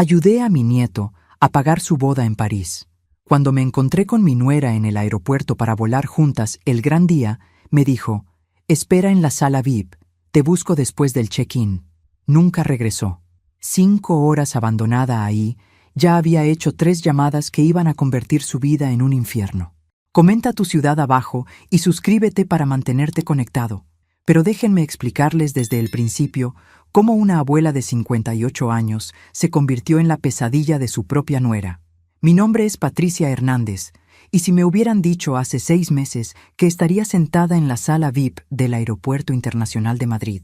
Ayudé a mi nieto a pagar su boda en París. Cuando me encontré con mi nuera en el aeropuerto para volar juntas el gran día, me dijo: «Espera en la sala VIP, te busco después del check-in». Nunca regresó. 5 horas abandonada ahí, ya había hecho 3 llamadas que iban a convertir su vida en un infierno. Comenta tu ciudad abajo y suscríbete para mantenerte conectado. Pero déjenme explicarles desde el principio cómo una abuela de 58 años se convirtió en la pesadilla de su propia nuera. Mi nombre es Patricia Hernández, y si me hubieran dicho hace 6 meses que estaría sentada en la sala VIP del Aeropuerto Internacional de Madrid,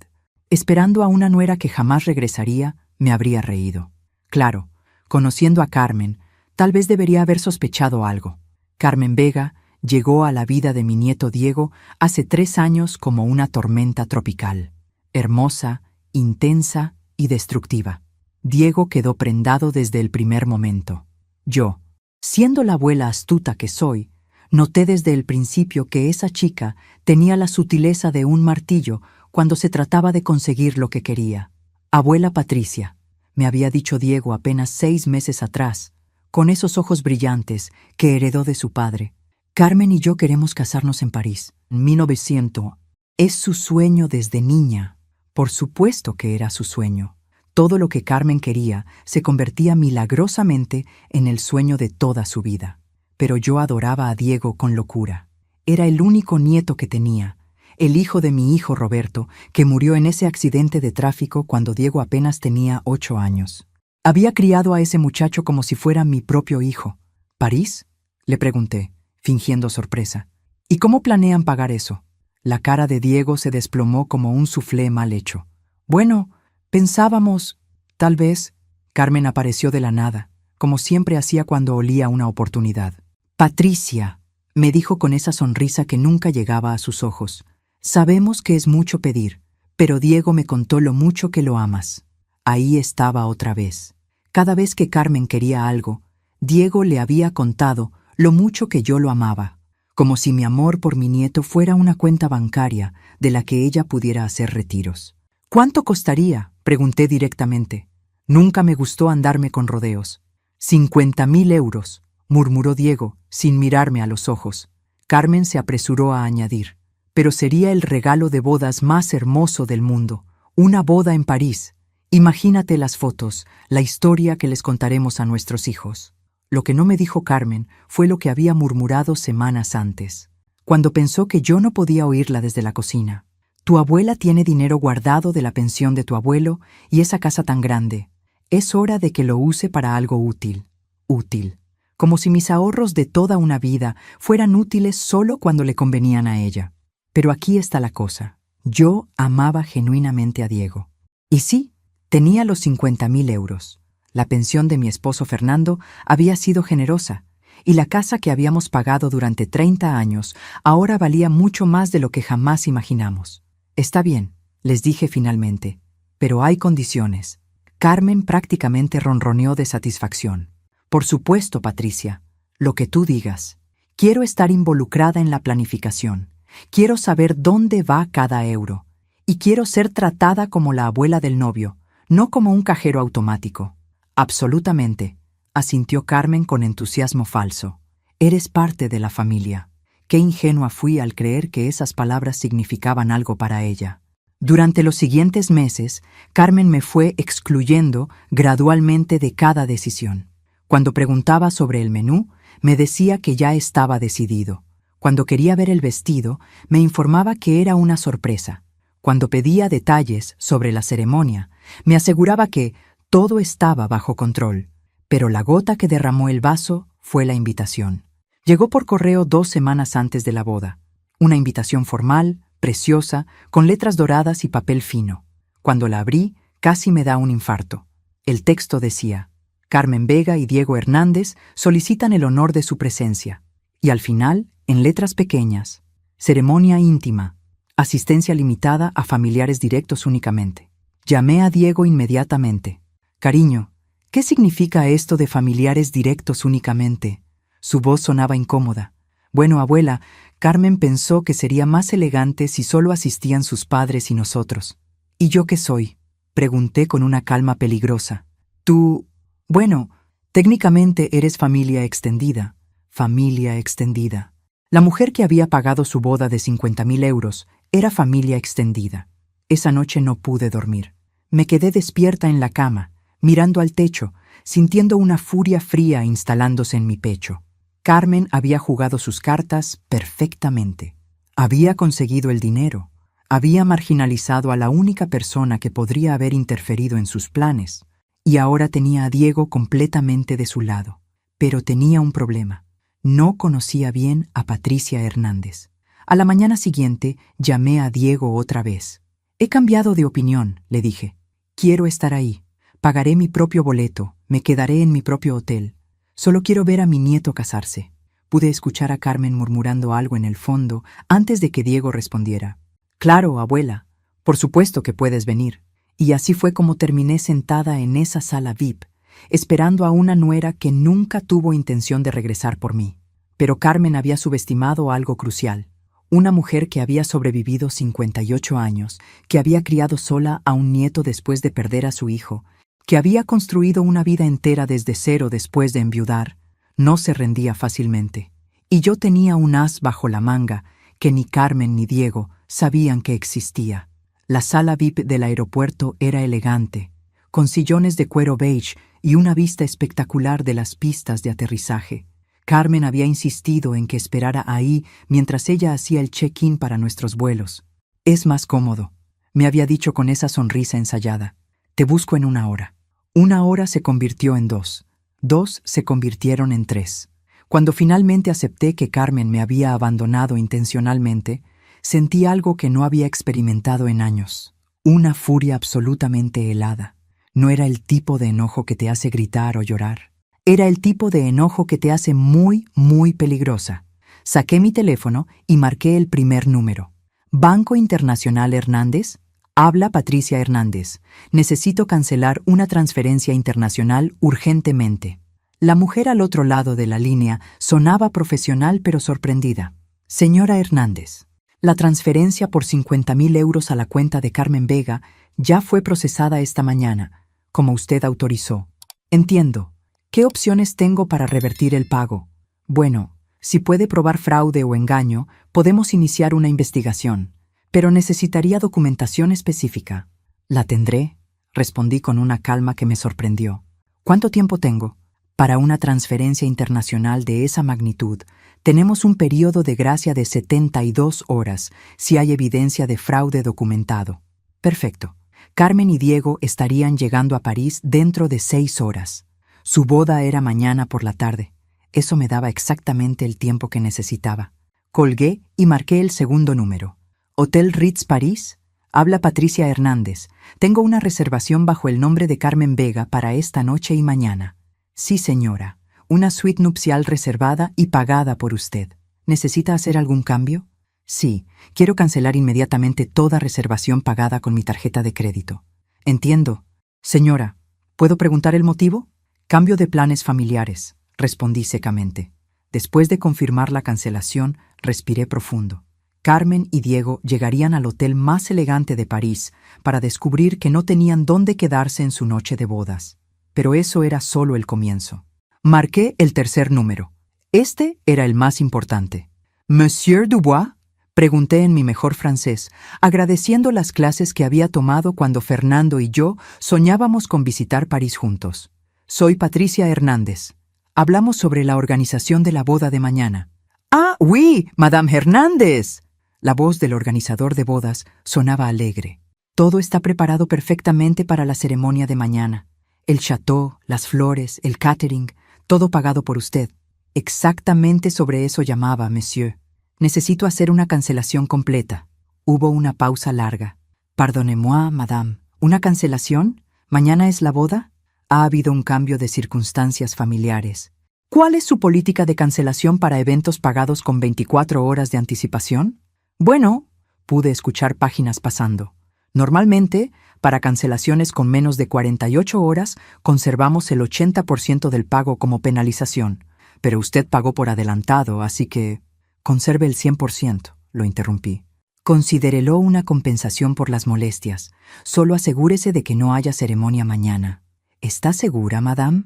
esperando a una nuera que jamás regresaría, me habría reído. Claro, conociendo a Carmen, tal vez debería haber sospechado algo. Carmen Vega llegó a la vida de mi nieto Diego hace 3 años como una tormenta tropical. Hermosa, intensa y destructiva. Diego quedó prendado desde el primer momento. Yo, siendo la abuela astuta que soy, noté desde el principio que esa chica tenía la sutileza de un martillo cuando se trataba de conseguir lo que quería. «Abuela Patricia», me había dicho Diego apenas 6 meses atrás, con esos ojos brillantes que heredó de su padre. «Carmen y yo queremos casarnos en París, en 1900. Es su sueño desde niña». Por supuesto que era su sueño. Todo lo que Carmen quería se convertía milagrosamente en el sueño de toda su vida. Pero yo adoraba a Diego con locura. Era el único nieto que tenía, el hijo de mi hijo Roberto, que murió en ese accidente de tráfico cuando Diego apenas tenía 8 años. Había criado a ese muchacho como si fuera mi propio hijo. «¿París?», le pregunté, fingiendo sorpresa. «¿Y cómo planean pagar eso?». La cara de Diego se desplomó como un soufflé mal hecho. «Bueno, pensábamos, tal vez». Carmen apareció de la nada, como siempre hacía cuando olía una oportunidad. «Patricia», me dijo con esa sonrisa que nunca llegaba a sus ojos, «sabemos que es mucho pedir, pero Diego me contó lo mucho que lo amas». Ahí estaba otra vez. Cada vez que Carmen quería algo, Diego le había contado lo mucho que yo lo amaba, como si mi amor por mi nieto fuera una cuenta bancaria de la que ella pudiera hacer retiros. «¿Cuánto costaría?», pregunté directamente. Nunca me gustó andarme con rodeos. 50.000 euros, murmuró Diego, sin mirarme a los ojos. Carmen se apresuró a añadir: «Pero sería el regalo de bodas más hermoso del mundo. Una boda en París. Imagínate las fotos, la historia que les contaremos a nuestros hijos». Lo que no me dijo Carmen fue lo que había murmurado semanas antes, cuando pensó que yo no podía oírla desde la cocina. «Tu abuela tiene dinero guardado de la pensión de tu abuelo y esa casa tan grande. Es hora de que lo use para algo útil». Útil. Como si mis ahorros de toda una vida fueran útiles solo cuando le convenían a ella. Pero aquí está la cosa. Yo amaba genuinamente a Diego. Y sí, tenía los 50.000 euros. La pensión de mi esposo Fernando había sido generosa, y la casa que habíamos pagado durante 30 años ahora valía mucho más de lo que jamás imaginamos. «Está bien», les dije finalmente, «pero hay condiciones». Carmen prácticamente ronroneó de satisfacción. «Por supuesto, Patricia, lo que tú digas. Quiero estar involucrada en la planificación. Quiero saber dónde va cada euro. Y quiero ser tratada como la abuela del novio, no como un cajero automático». «Absolutamente», asintió Carmen con entusiasmo falso. «Eres parte de la familia». Qué ingenua fui al creer que esas palabras significaban algo para ella. Durante los siguientes meses, Carmen me fue excluyendo gradualmente de cada decisión. Cuando preguntaba sobre el menú, me decía que ya estaba decidido. Cuando quería ver el vestido, me informaba que era una sorpresa. Cuando pedía detalles sobre la ceremonia, me aseguraba que todo estaba bajo control. Pero la gota que derramó el vaso fue la invitación. Llegó por correo 2 semanas antes de la boda. Una invitación formal, preciosa, con letras doradas y papel fino. Cuando la abrí, casi me da un infarto. El texto decía: «Carmen Vega y Diego Hernández solicitan el honor de su presencia». Y al final, en letras pequeñas: «Ceremonia íntima. Asistencia limitada a familiares directos únicamente». Llamé a Diego inmediatamente. «Cariño, ¿qué significa esto de familiares directos únicamente?». Su voz sonaba incómoda. «Bueno, abuela, Carmen pensó que sería más elegante si solo asistían sus padres y nosotros». «¿Y yo qué soy?», pregunté con una calma peligrosa. «Tú, Bueno, técnicamente eres familia extendida. Familia extendida. La mujer que había pagado su boda de 50.000 euros era familia extendida. Esa noche no pude dormir. Me quedé despierta en la cama, mirando al techo, sintiendo una furia fría instalándose en mi pecho. Carmen había jugado sus cartas perfectamente. Había conseguido el dinero. Había marginalizado a la única persona que podría haber interferido en sus planes. Y ahora tenía a Diego completamente de su lado. Pero tenía un problema. No conocía bien a Patricia Hernández. A la mañana siguiente llamé a Diego otra vez. He cambiado de opinión, le dije. Quiero estar ahí. Pagaré mi propio boleto. Me quedaré en mi propio hotel. Solo quiero ver a mi nieto casarse. Pude escuchar a Carmen murmurando algo en el fondo antes de que Diego respondiera. Claro, abuela. Por supuesto que puedes venir. Y así fue como terminé sentada en esa sala VIP, esperando a una nuera que nunca tuvo intención de regresar por mí. Pero Carmen había subestimado algo crucial. Una mujer que había sobrevivido 58 años, que había criado sola a un nieto después de perder a su hijo, que había construido una vida entera desde cero después de enviudar, no se rendía fácilmente. Y yo tenía un as bajo la manga que ni Carmen ni Diego sabían que existía. La sala VIP del aeropuerto era elegante, con sillones de cuero beige y una vista espectacular de las pistas de aterrizaje. Carmen había insistido en que esperara ahí mientras ella hacía el check-in para nuestros vuelos. Es más cómodo, me había dicho con esa sonrisa ensayada. Te busco en 1 hora. 1 hora se convirtió en 2. 2 se convirtieron en 3. Cuando finalmente acepté que Carmen me había abandonado intencionalmente, sentí algo que no había experimentado en años. Una furia absolutamente helada. No era el tipo de enojo que te hace gritar o llorar. Era el tipo de enojo que te hace muy, muy peligrosa. Saqué mi teléfono y marqué el primer número. Banco Internacional Hernández. Habla Patricia Hernández. Necesito cancelar una transferencia internacional urgentemente. La mujer al otro lado de la línea sonaba profesional pero sorprendida. Señora Hernández, la transferencia por 50.000 euros a la cuenta de Carmen Vega ya fue procesada esta mañana, como usted autorizó. Entiendo. ¿Qué opciones tengo para revertir el pago? Bueno, si puede probar fraude o engaño, podemos iniciar una investigación, pero necesitaría documentación específica. ¿La tendré?, respondí con una calma que me sorprendió. ¿Cuánto tiempo tengo? Para una transferencia internacional de esa magnitud, tenemos un período de gracia de 72 horas si hay evidencia de fraude documentado. Perfecto. Carmen y Diego estarían llegando a París dentro de 6 horas. Su boda era mañana por la tarde. Eso me daba exactamente el tiempo que necesitaba. Colgué y marqué el segundo número. Hotel Ritz París. Habla Patricia Hernández. Tengo una reservación bajo el nombre de Carmen Vega para esta noche y mañana. Sí, señora. Una suite nupcial reservada y pagada por usted. ¿Necesita hacer algún cambio? Sí, quiero cancelar inmediatamente toda reservación pagada con mi tarjeta de crédito. Entiendo. Señora, ¿puedo preguntar el motivo? Cambio de planes familiares, respondí secamente. Después de confirmar la cancelación, respiré profundo. Carmen y Diego llegarían al hotel más elegante de París para descubrir que no tenían dónde quedarse en su noche de bodas. Pero eso era solo el comienzo. Marqué el tercer número. Este era el más importante. «Monsieur Dubois», pregunté en mi mejor francés, agradeciendo las clases que había tomado cuando Fernando y yo soñábamos con visitar París juntos. «Soy Patricia Hernández. Hablamos sobre la organización de la boda de mañana». «Ah, oui, Madame Hernández». La voz del organizador de bodas sonaba alegre. «Todo está preparado perfectamente para la ceremonia de mañana. El chateau, las flores, el catering, todo pagado por usted. Exactamente sobre eso llamaba, monsieur. Necesito hacer una cancelación completa». Hubo una pausa larga. «Pardonnez-moi, madame. ¿Una cancelación? ¿Mañana es la boda?» Ha habido un cambio de circunstancias familiares. ¿Cuál es su política de cancelación para eventos pagados con 24 horas de anticipación? Bueno, pude escuchar páginas pasando. Normalmente, para cancelaciones con menos de 48 horas, conservamos el 80% del pago como penalización. Pero usted pagó por adelantado, así que... Conserve el 100%, lo interrumpí. Considérelo una compensación por las molestias. Solo asegúrese de que no haya ceremonia mañana. ¿Está segura, madame?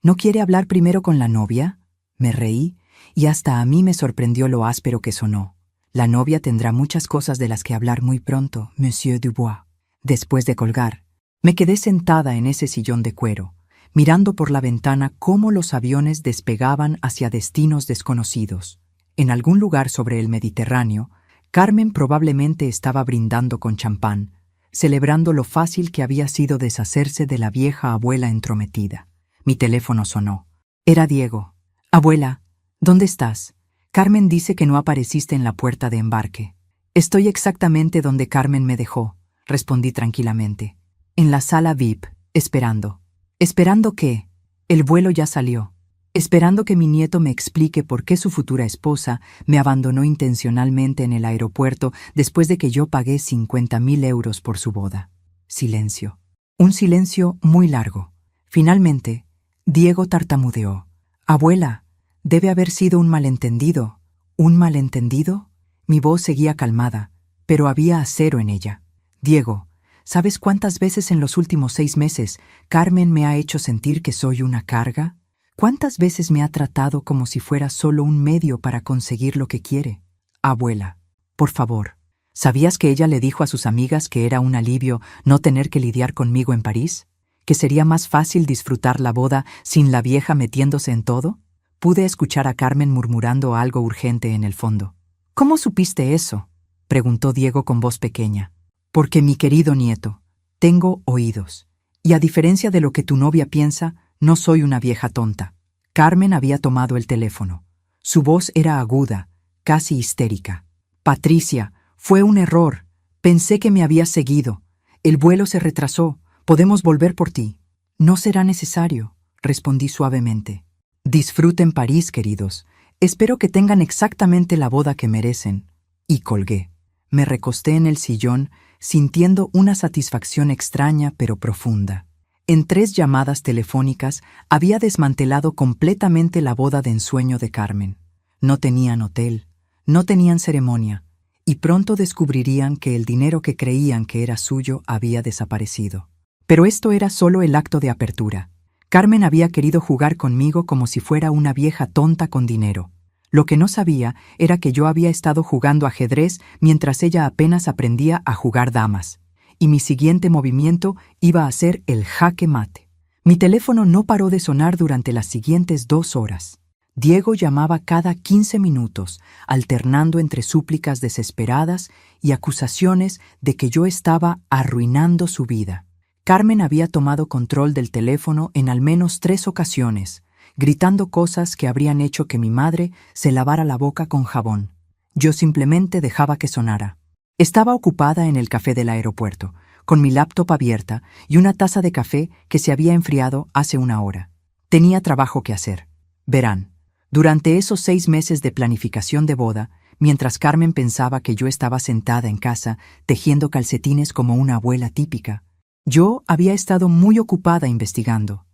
¿No quiere hablar primero con la novia? Me reí, y hasta a mí me sorprendió lo áspero que sonó. La novia tendrá muchas cosas de las que hablar muy pronto, Monsieur Dubois. Después de colgar, me quedé sentada en ese sillón de cuero, mirando por la ventana cómo los aviones despegaban hacia destinos desconocidos. En algún lugar sobre el Mediterráneo, Carmen probablemente estaba brindando con champán, celebrando lo fácil que había sido deshacerse de la vieja abuela entrometida. Mi teléfono sonó. Era Diego. «Abuela, ¿dónde estás? Carmen dice que no apareciste en la puerta de embarque». «Estoy exactamente donde Carmen me dejó», respondí tranquilamente. «En la sala VIP, esperando». «¿Esperando qué?» «El vuelo ya salió. Esperando que mi nieto me explique por qué su futura esposa me abandonó intencionalmente en el aeropuerto después de que yo pagué 50.000 euros por su boda». Silencio. Un silencio muy largo. Finalmente, Diego tartamudeó. «Abuela, debe haber sido un malentendido». «¿Un malentendido?» Mi voz seguía calmada, pero había acero en ella. «Diego, ¿sabes cuántas veces en los últimos 6 meses Carmen me ha hecho sentir que soy una carga? ¿Cuántas veces me ha tratado como si fuera solo un medio para conseguir lo que quiere? Abuela, por favor, ¿sabías que ella le dijo a sus amigas que era un alivio no tener que lidiar conmigo en París? ¿Que sería más fácil disfrutar la boda sin la vieja metiéndose en todo?» Pude escuchar a Carmen murmurando algo urgente en el fondo. «¿Cómo supiste eso?», preguntó Diego con voz pequeña. «Porque, mi querido nieto, tengo oídos. Y a diferencia de lo que tu novia piensa, no soy una vieja tonta». Carmen había tomado el teléfono. Su voz era aguda, casi histérica. «Patricia, fue un error. Pensé que me habías seguido. El vuelo se retrasó. Podemos volver por ti». «No será necesario», respondí suavemente. «Disfruten París, queridos. Espero que tengan exactamente la boda que merecen». Y colgué. Me recosté en el sillón, sintiendo una satisfacción extraña pero profunda. En 3 llamadas telefónicas había desmantelado completamente la boda de ensueño de Carmen. No tenían hotel, no tenían ceremonia, y pronto descubrirían que el dinero que creían que era suyo había desaparecido. Pero esto era solo el acto de apertura. Carmen había querido jugar conmigo como si fuera una vieja tonta con dinero. Lo que no sabía era que yo había estado jugando ajedrez mientras ella apenas aprendía a jugar damas. Y mi siguiente movimiento iba a ser el jaque mate. Mi teléfono no paró de sonar durante las siguientes 2 horas. Diego llamaba cada 15 minutos, alternando entre súplicas desesperadas y acusaciones de que yo estaba arruinando su vida. Carmen había tomado control del teléfono en al menos 3 ocasiones, gritando cosas que habrían hecho que mi madre se lavara la boca con jabón. Yo simplemente dejaba que sonara. Estaba ocupada en el café del aeropuerto, con mi laptop abierta y una taza de café que se había enfriado hace 1 hora. Tenía trabajo que hacer. Verán, durante esos 6 meses de planificación de boda, mientras Carmen pensaba que yo estaba sentada en casa tejiendo calcetines como una abuela típica, yo había estado muy ocupada investigando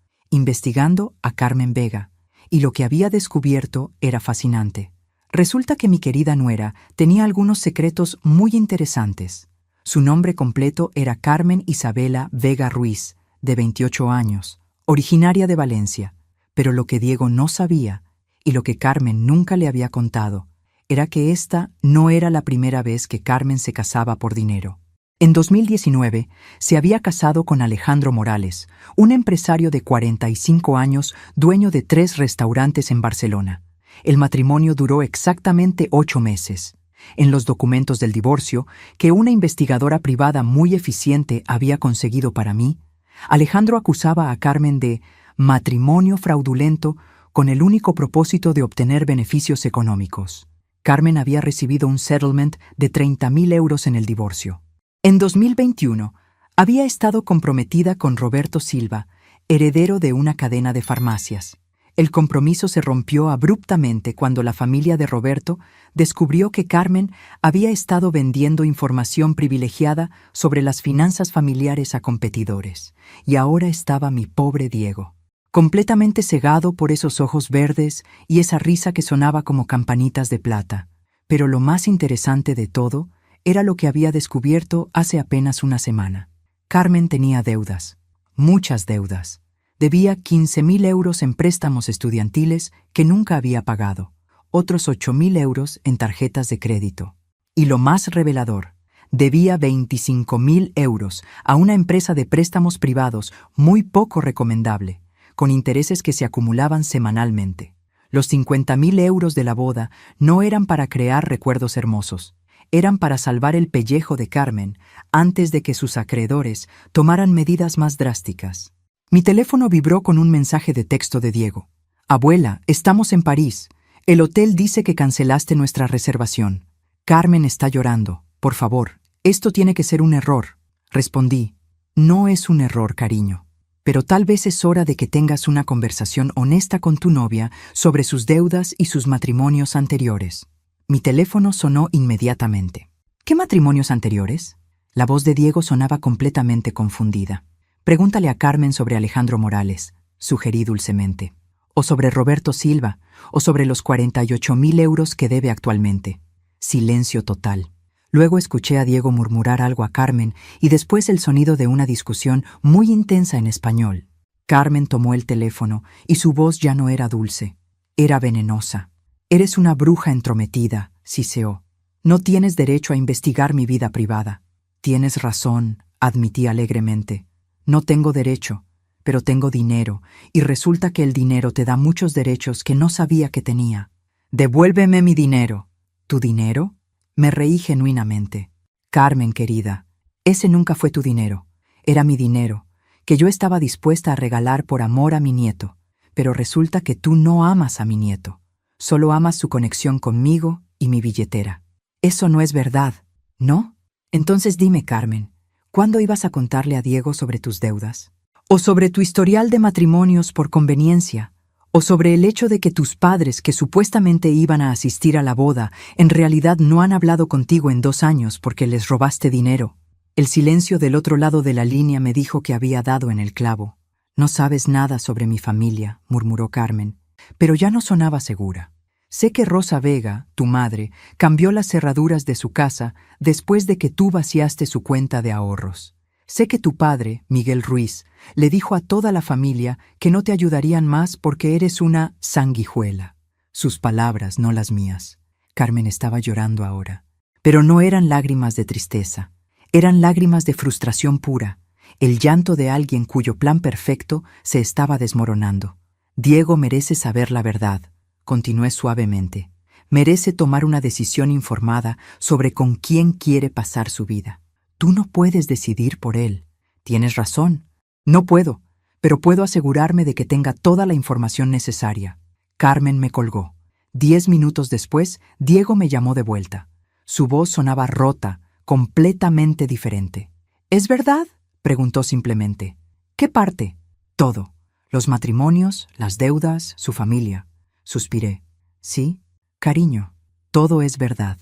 a Carmen Vega, y lo que había descubierto era fascinante. Resulta que mi querida nuera tenía algunos secretos muy interesantes. Su nombre completo era Carmen Isabela Vega Ruiz, de 28 años, originaria de Valencia, pero lo que Diego no sabía, y lo que Carmen nunca le había contado, era que esta no era la primera vez que Carmen se casaba por dinero. En 2019 se había casado con Alejandro Morales, un empresario de 45 años, dueño de 3 restaurantes en Barcelona. El matrimonio duró exactamente 8 meses. En los documentos del divorcio, que una investigadora privada muy eficiente había conseguido para mí, Alejandro acusaba a Carmen de matrimonio fraudulento con el único propósito de obtener beneficios económicos. Carmen había recibido un settlement de 30.000 euros en el divorcio. En 2021, había estado comprometida con Roberto Silva, heredero de una cadena de farmacias. El compromiso se rompió abruptamente cuando la familia de Roberto descubrió que Carmen había estado vendiendo información privilegiada sobre las finanzas familiares a competidores, y ahora estaba mi pobre Diego, completamente cegado por esos ojos verdes y esa risa que sonaba como campanitas de plata. Pero lo más interesante de todo era lo que había descubierto hace apenas una semana. Carmen tenía deudas, muchas deudas. Debía 15.000 euros en préstamos estudiantiles que nunca había pagado, otros 8.000 euros en tarjetas de crédito. Y lo más revelador, debía 25.000 euros a una empresa de préstamos privados muy poco recomendable, con intereses que se acumulaban semanalmente. Los 50.000 euros de la boda no eran para crear recuerdos hermosos, eran para salvar el pellejo de Carmen antes de que sus acreedores tomaran medidas más drásticas. Mi teléfono vibró con un mensaje de texto de Diego. «Abuela, estamos en París. El hotel dice que cancelaste nuestra reservación. Carmen está llorando. Por favor, esto tiene que ser un error». Respondí, «No es un error, cariño. Pero tal vez es hora de que tengas una conversación honesta con tu novia sobre sus deudas y sus matrimonios anteriores». Mi teléfono sonó inmediatamente. «¿Qué matrimonios anteriores?». La voz de Diego sonaba completamente confundida. «Pregúntale a Carmen sobre Alejandro Morales», sugerí dulcemente. «O sobre Roberto Silva, o sobre los 48.000 euros que debe actualmente». Silencio total. Luego escuché a Diego murmurar algo a Carmen y después el sonido de una discusión muy intensa en español. Carmen tomó el teléfono y su voz ya no era dulce. Era venenosa. «Eres una bruja entrometida», siseó. «No tienes derecho a investigar mi vida privada». «Tienes razón», admití alegremente. «No tengo derecho, pero tengo dinero, y resulta que el dinero te da muchos derechos que no sabía que tenía. Devuélveme mi dinero». «¿Tu dinero?». Me reí genuinamente. «Carmen, querida, ese nunca fue tu dinero. Era mi dinero, que yo estaba dispuesta a regalar por amor a mi nieto. Pero resulta que tú no amas a mi nieto. Solo amas su conexión conmigo y mi billetera. Eso no es verdad, ¿no? Entonces dime, Carmen, ¿cuándo ibas a contarle a Diego sobre tus deudas? ¿O sobre tu historial de matrimonios por conveniencia? ¿O sobre el hecho de que tus padres, que supuestamente iban a asistir a la boda, en realidad no han hablado contigo en 2 años porque les robaste dinero? El silencio del otro lado de la línea me dijo que había dado en el clavo. «No sabes nada sobre mi familia», murmuró Carmen, pero ya no sonaba segura. «Sé que Rosa Vega, tu madre, cambió las cerraduras de su casa después de que tú vaciaste su cuenta de ahorros. Sé que tu padre, Miguel Ruiz, le dijo a toda la familia que no te ayudarían más porque eres una sanguijuela». Sus palabras, no las mías. Carmen estaba llorando ahora. Pero no eran lágrimas de tristeza. Eran lágrimas de frustración pura, el llanto de alguien cuyo plan perfecto se estaba desmoronando. «Diego merece saber la verdad», continué suavemente. «Merece tomar una decisión informada sobre con quién quiere pasar su vida. Tú no puedes decidir por él». «Tienes razón. No puedo, pero puedo asegurarme de que tenga toda la información necesaria». Carmen me colgó. 10 minutos después, Diego me llamó de vuelta. Su voz sonaba rota, completamente diferente. «¿Es verdad?», preguntó simplemente. «¿Qué parte?». «Todo. Los matrimonios, las deudas, su familia». Suspiré. «Sí, cariño, todo es verdad».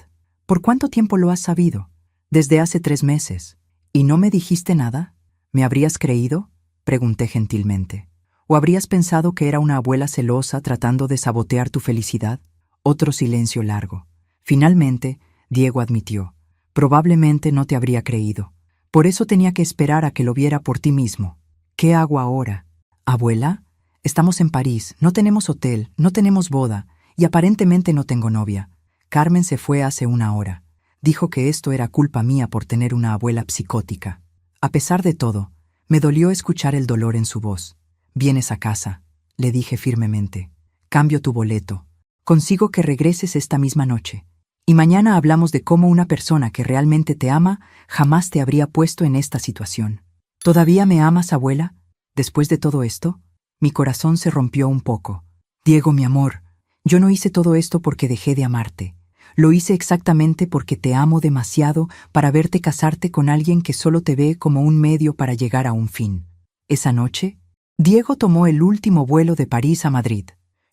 «¿Por cuánto tiempo lo has sabido?». «Desde hace 3 meses». «¿Y no me dijiste nada?». «¿Me habrías creído?», pregunté gentilmente. «¿O habrías pensado que era una abuela celosa tratando de sabotear tu felicidad?». Otro silencio largo. Finalmente, Diego admitió. «Probablemente no te habría creído. Por eso tenía que esperar a que lo viera por ti mismo». «¿Qué hago ahora?». «Abuela, estamos en París, no tenemos hotel, no tenemos boda, y aparentemente no tengo novia. Carmen se fue hace 1 hora. Dijo que esto era culpa mía por tener una abuela psicótica». A pesar de todo, me dolió escuchar el dolor en su voz. «Vienes a casa», le dije firmemente. «Cambio tu boleto. Consigo que regreses esta misma noche. Y mañana hablamos de cómo una persona que realmente te ama jamás te habría puesto en esta situación». «¿Todavía me amas, abuela? Después de todo esto?» Mi corazón se rompió un poco. «Diego, mi amor, yo no hice todo esto porque dejé de amarte. Lo hice exactamente porque te amo demasiado para verte casarte con alguien que solo te ve como un medio para llegar a un fin». Esa noche, Diego tomó el último vuelo de París a Madrid.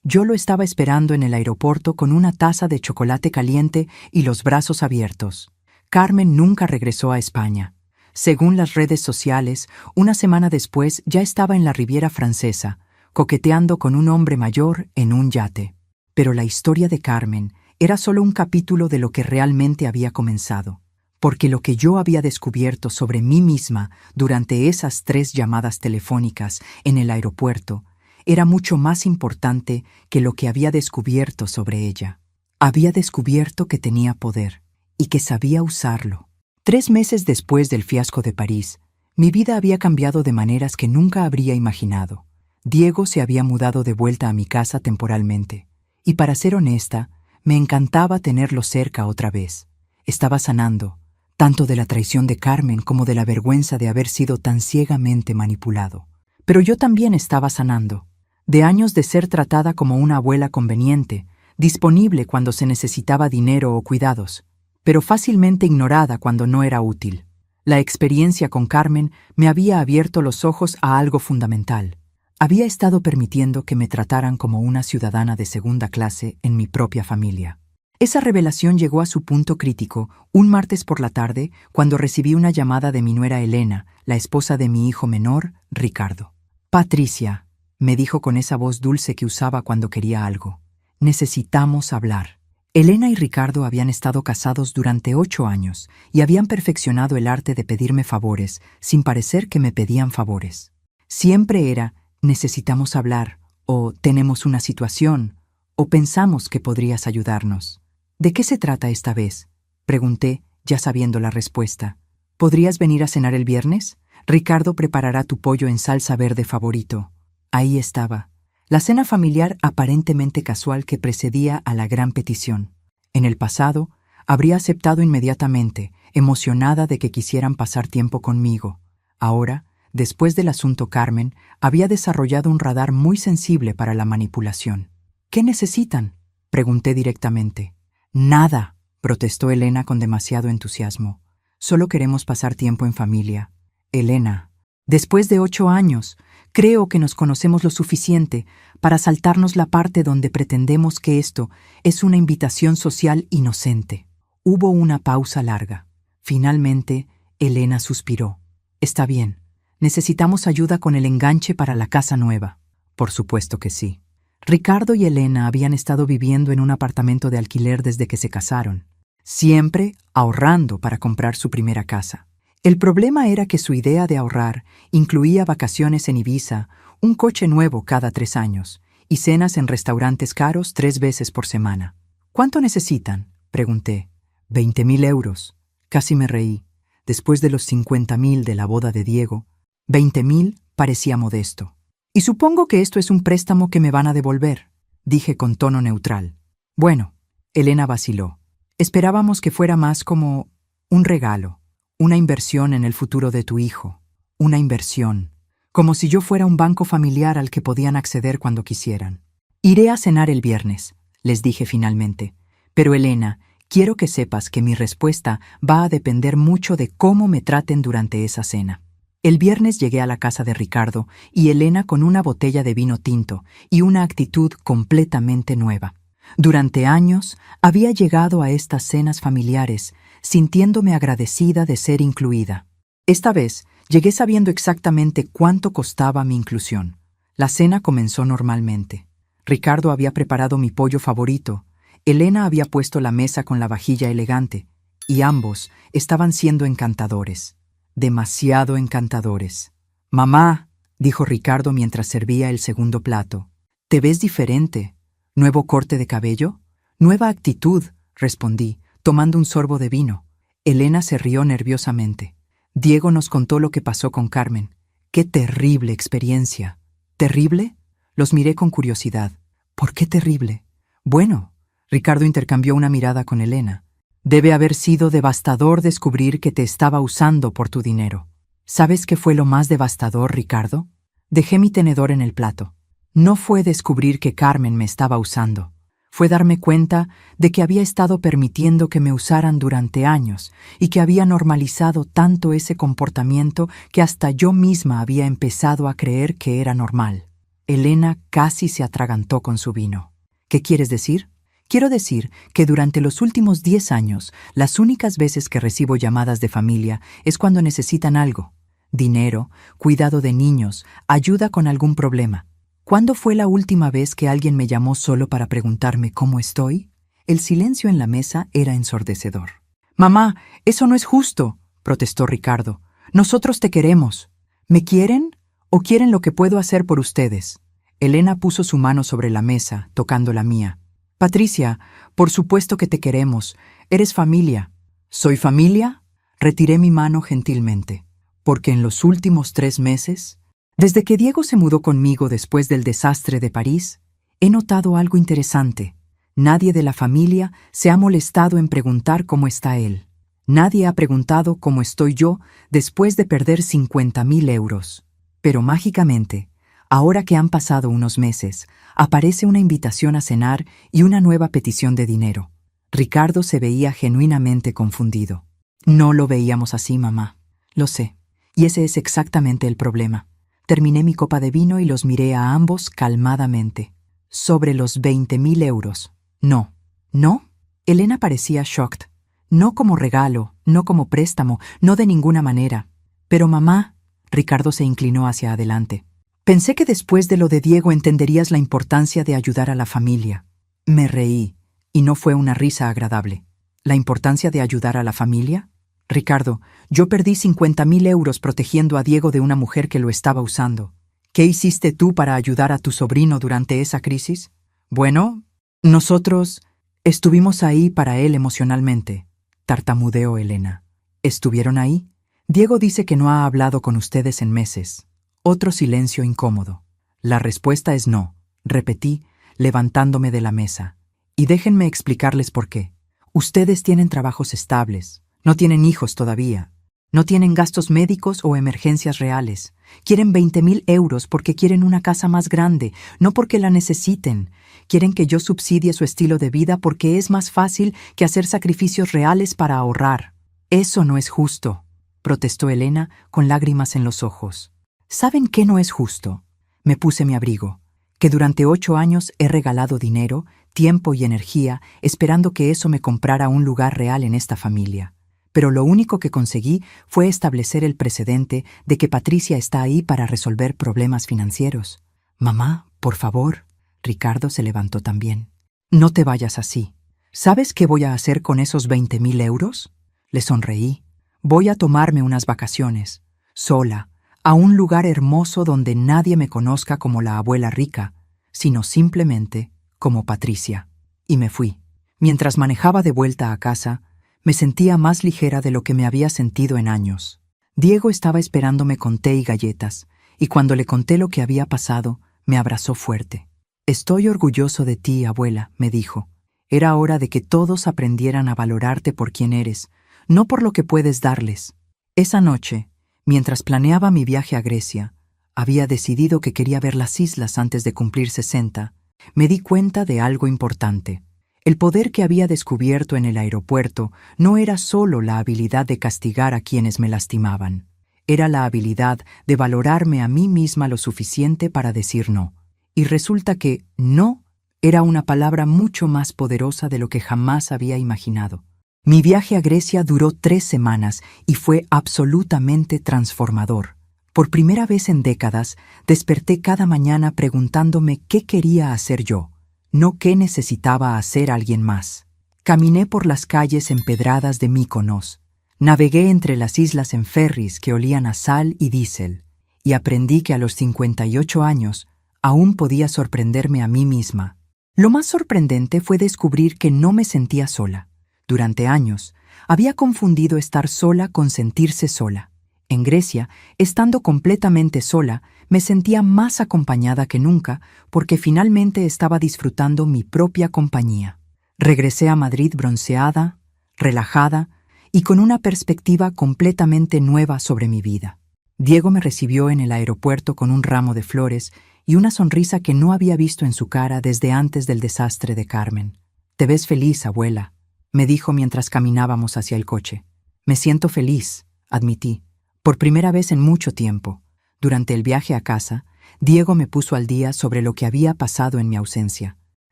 Yo lo estaba esperando en el aeropuerto con una taza de chocolate caliente y los brazos abiertos. Carmen nunca regresó a España. Según las redes sociales, 1 semana después ya estaba en la Riviera Francesa, coqueteando con un hombre mayor en un yate. Pero la historia de Carmen era solo un capítulo de lo que realmente había comenzado. porque lo que yo había descubierto sobre mí misma durante esas 3 llamadas telefónicas en el aeropuerto era mucho más importante que lo que había descubierto sobre ella. Había descubierto que tenía poder y que sabía usarlo. 3 meses después del fiasco de París, mi vida había cambiado de maneras que nunca habría imaginado. Diego se había mudado de vuelta a mi casa temporalmente, y para ser honesta, me encantaba tenerlo cerca otra vez. Estaba sanando, tanto de la traición de Carmen como de la vergüenza de haber sido tan ciegamente manipulado. Pero yo también estaba sanando, de años de ser tratada como una abuela conveniente, disponible cuando se necesitaba dinero o cuidados, pero fácilmente ignorada cuando no era útil. La experiencia con Carmen me había abierto los ojos a algo fundamental. Había estado permitiendo que me trataran como una ciudadana de segunda clase en mi propia familia. Esa revelación llegó a su punto crítico un martes por la tarde cuando recibí una llamada de mi nuera Elena, la esposa de mi hijo menor, Ricardo. «Patricia», me dijo con esa voz dulce que usaba cuando quería algo, «necesitamos hablar». Elena y Ricardo habían estado casados durante 8 años y habían perfeccionado el arte de pedirme favores sin parecer que me pedían favores. Siempre era «necesitamos hablar» o «tenemos una situación» o «pensamos que podrías ayudarnos». «¿De qué se trata esta vez?», pregunté, ya sabiendo la respuesta. «¿Podrías venir a cenar el viernes? Ricardo preparará tu pollo en salsa verde favorito». Ahí estaba, la cena familiar aparentemente casual que precedía a la gran petición. En el pasado, habría aceptado inmediatamente, emocionada de que quisieran pasar tiempo conmigo. Ahora, después del asunto Carmen, había desarrollado un radar muy sensible para la manipulación. «¿Qué necesitan?», pregunté directamente. «Nada», protestó Elena con demasiado entusiasmo. «Solo queremos pasar tiempo en familia». «Elena, después de 8 años, creo que nos conocemos lo suficiente para saltarnos la parte donde pretendemos que esto es una invitación social inocente». Hubo una pausa larga. Finalmente, Elena suspiró. «Está bien. Necesitamos ayuda con el enganche para la casa nueva». «Por supuesto que sí». Ricardo y Elena habían estado viviendo en un apartamento de alquiler desde que se casaron, siempre ahorrando para comprar su primera casa. El problema era que su idea de ahorrar incluía vacaciones en Ibiza, un coche nuevo cada 3 años y cenas en restaurantes caros 3 veces por semana. «¿Cuánto necesitan?», pregunté. «20.000 euros». Casi me reí. Después de los 50.000 de la boda de Diego, 20.000 parecía modesto. «Y supongo que esto es un préstamo que me van a devolver», dije con tono neutral. «Bueno», Elena vaciló. «Esperábamos que fuera más como un regalo, una inversión en el futuro de tu hijo, una inversión, como si yo fuera un banco familiar al que podían acceder cuando quisieran». «Iré a cenar el viernes», les dije finalmente. «Pero Elena, quiero que sepas que mi respuesta va a depender mucho de cómo me traten durante esa cena». El viernes llegué a la casa de Ricardo y Elena con una botella de vino tinto y una actitud completamente nueva. Durante años había llegado a estas cenas familiares sintiéndome agradecida de ser incluida. Esta vez llegué sabiendo exactamente cuánto costaba mi inclusión. La cena comenzó normalmente. Ricardo había preparado mi pollo favorito, Elena había puesto la mesa con la vajilla elegante, y ambos estaban siendo encantadores. Demasiado encantadores. «Mamá», dijo Ricardo mientras servía el segundo plato, «te ves diferente. ¿Nuevo corte de cabello?». «Nueva actitud», respondí, tomando un sorbo de vino. Elena se rió nerviosamente. «Diego nos contó lo que pasó con Carmen. ¡Qué terrible experiencia!». «¿Terrible?». Los miré con curiosidad. «¿Por qué terrible?». «Bueno», Ricardo intercambió una mirada con Elena. «Debe haber sido devastador descubrir que te estaba usando por tu dinero». «¿Sabes qué fue lo más devastador, Ricardo?». Dejé mi tenedor en el plato. No fue descubrir que Carmen me estaba usando. Fue darme cuenta de que había estado permitiendo que me usaran durante años y que había normalizado tanto ese comportamiento que hasta yo misma había empezado a creer que era normal. Elena casi se atragantó con su vino. «¿Qué quieres decir?». «Quiero decir que durante los últimos 10 años, las únicas veces que recibo llamadas de familia es cuando necesitan algo. Dinero, cuidado de niños, ayuda con algún problema. ¿Cuándo fue la última vez que alguien me llamó solo para preguntarme cómo estoy?». El silencio en la mesa era ensordecedor. Mamá, eso no es justo, protestó Ricardo. Nosotros te queremos. ¿Me quieren o quieren lo que puedo hacer por ustedes? Elena puso su mano sobre la mesa, tocando la mía. Patricia, por supuesto que te queremos. Eres familia. ¿Soy familia? Retiré mi mano gentilmente, porque en los últimos 3 meses, desde que Diego se mudó conmigo después del desastre de París, he notado algo interesante. Nadie de la familia se ha molestado en preguntar cómo está él. Nadie ha preguntado cómo estoy yo después de perder 50.000 euros. Pero mágicamente, ahora que han pasado unos meses, aparece una invitación a cenar y una nueva petición de dinero. Ricardo se veía genuinamente confundido. No lo veíamos así, mamá. Lo sé. Y ese es exactamente el problema. Terminé mi copa de vino y los miré a ambos calmadamente. Sobre los 20.000 euros. No. ¿No? Elena parecía shocked. No como regalo, no como préstamo, no de ninguna manera. Pero mamá, Ricardo se inclinó hacia adelante. Pensé que después de lo de Diego entenderías la importancia de ayudar a la familia. Me reí, y no fue una risa agradable. ¿La importancia de ayudar a la familia? Ricardo, yo perdí 50.000 euros protegiendo a Diego de una mujer que lo estaba usando. ¿Qué hiciste tú para ayudar a tu sobrino durante esa crisis? Bueno, nosotros estuvimos ahí para él emocionalmente, tartamudeó Elena. ¿Estuvieron ahí? Diego dice que no ha hablado con ustedes en meses. Otro silencio incómodo. La respuesta es no, repetí, levantándome de la mesa. Y déjenme explicarles por qué. Ustedes tienen trabajos estables, no tienen hijos todavía, no tienen gastos médicos o emergencias reales. Quieren 20.000 euros porque quieren una casa más grande, no porque la necesiten. Quieren que yo subsidie su estilo de vida porque es más fácil que hacer sacrificios reales para ahorrar. Eso no es justo, protestó Elena con lágrimas en los ojos. ¿Saben qué no es justo? Me puse mi abrigo. Que durante 8 años he regalado dinero, tiempo y energía esperando que eso me comprara un lugar real en esta familia. Pero lo único que conseguí fue establecer el precedente de que Patricia está ahí para resolver problemas financieros. Mamá, por favor. Ricardo se levantó también. No te vayas así. ¿Sabes qué voy a hacer con esos 20.000 euros? Le sonreí. Voy a tomarme unas vacaciones, sola, a un lugar hermoso donde nadie me conozca como la abuela rica, sino simplemente como Patricia. Y me fui. Mientras manejaba de vuelta a casa, me sentía más ligera de lo que me había sentido en años. Diego estaba esperándome con té y galletas, y cuando le conté lo que había pasado, me abrazó fuerte. Estoy orgulloso de ti, abuela, me dijo. Era hora de que todos aprendieran a valorarte por quien eres, no por lo que puedes darles. Esa noche, mientras planeaba mi viaje a Grecia, había decidido que quería ver las islas antes de cumplir 60. Me di cuenta de algo importante. El poder que había descubierto en el aeropuerto no era solo la habilidad de castigar a quienes me lastimaban. Era la habilidad de valorarme a mí misma lo suficiente para decir no. Y resulta que no era una palabra mucho más poderosa de lo que jamás había imaginado. Mi viaje a Grecia duró 3 semanas y fue absolutamente transformador. Por primera vez en décadas, desperté cada mañana preguntándome qué quería hacer yo, no qué necesitaba hacer alguien más. Caminé por las calles empedradas de Mykonos, navegué entre las islas en ferries que olían a sal y diésel, y aprendí que a los 58 años aún podía sorprenderme a mí misma. Lo más sorprendente fue descubrir que no me sentía sola. Durante años, había confundido estar sola con sentirse sola. En Grecia, estando completamente sola, me sentía más acompañada que nunca porque finalmente estaba disfrutando mi propia compañía. Regresé a Madrid bronceada, relajada y con una perspectiva completamente nueva sobre mi vida. Diego me recibió en el aeropuerto con un ramo de flores y una sonrisa que no había visto en su cara desde antes del desastre de Carmen. «Te ves feliz, abuela», me dijo mientras caminábamos hacia el coche. «Me siento feliz», admití, por primera vez en mucho tiempo. Durante el viaje a casa, Diego me puso al día sobre lo que había pasado en mi ausencia.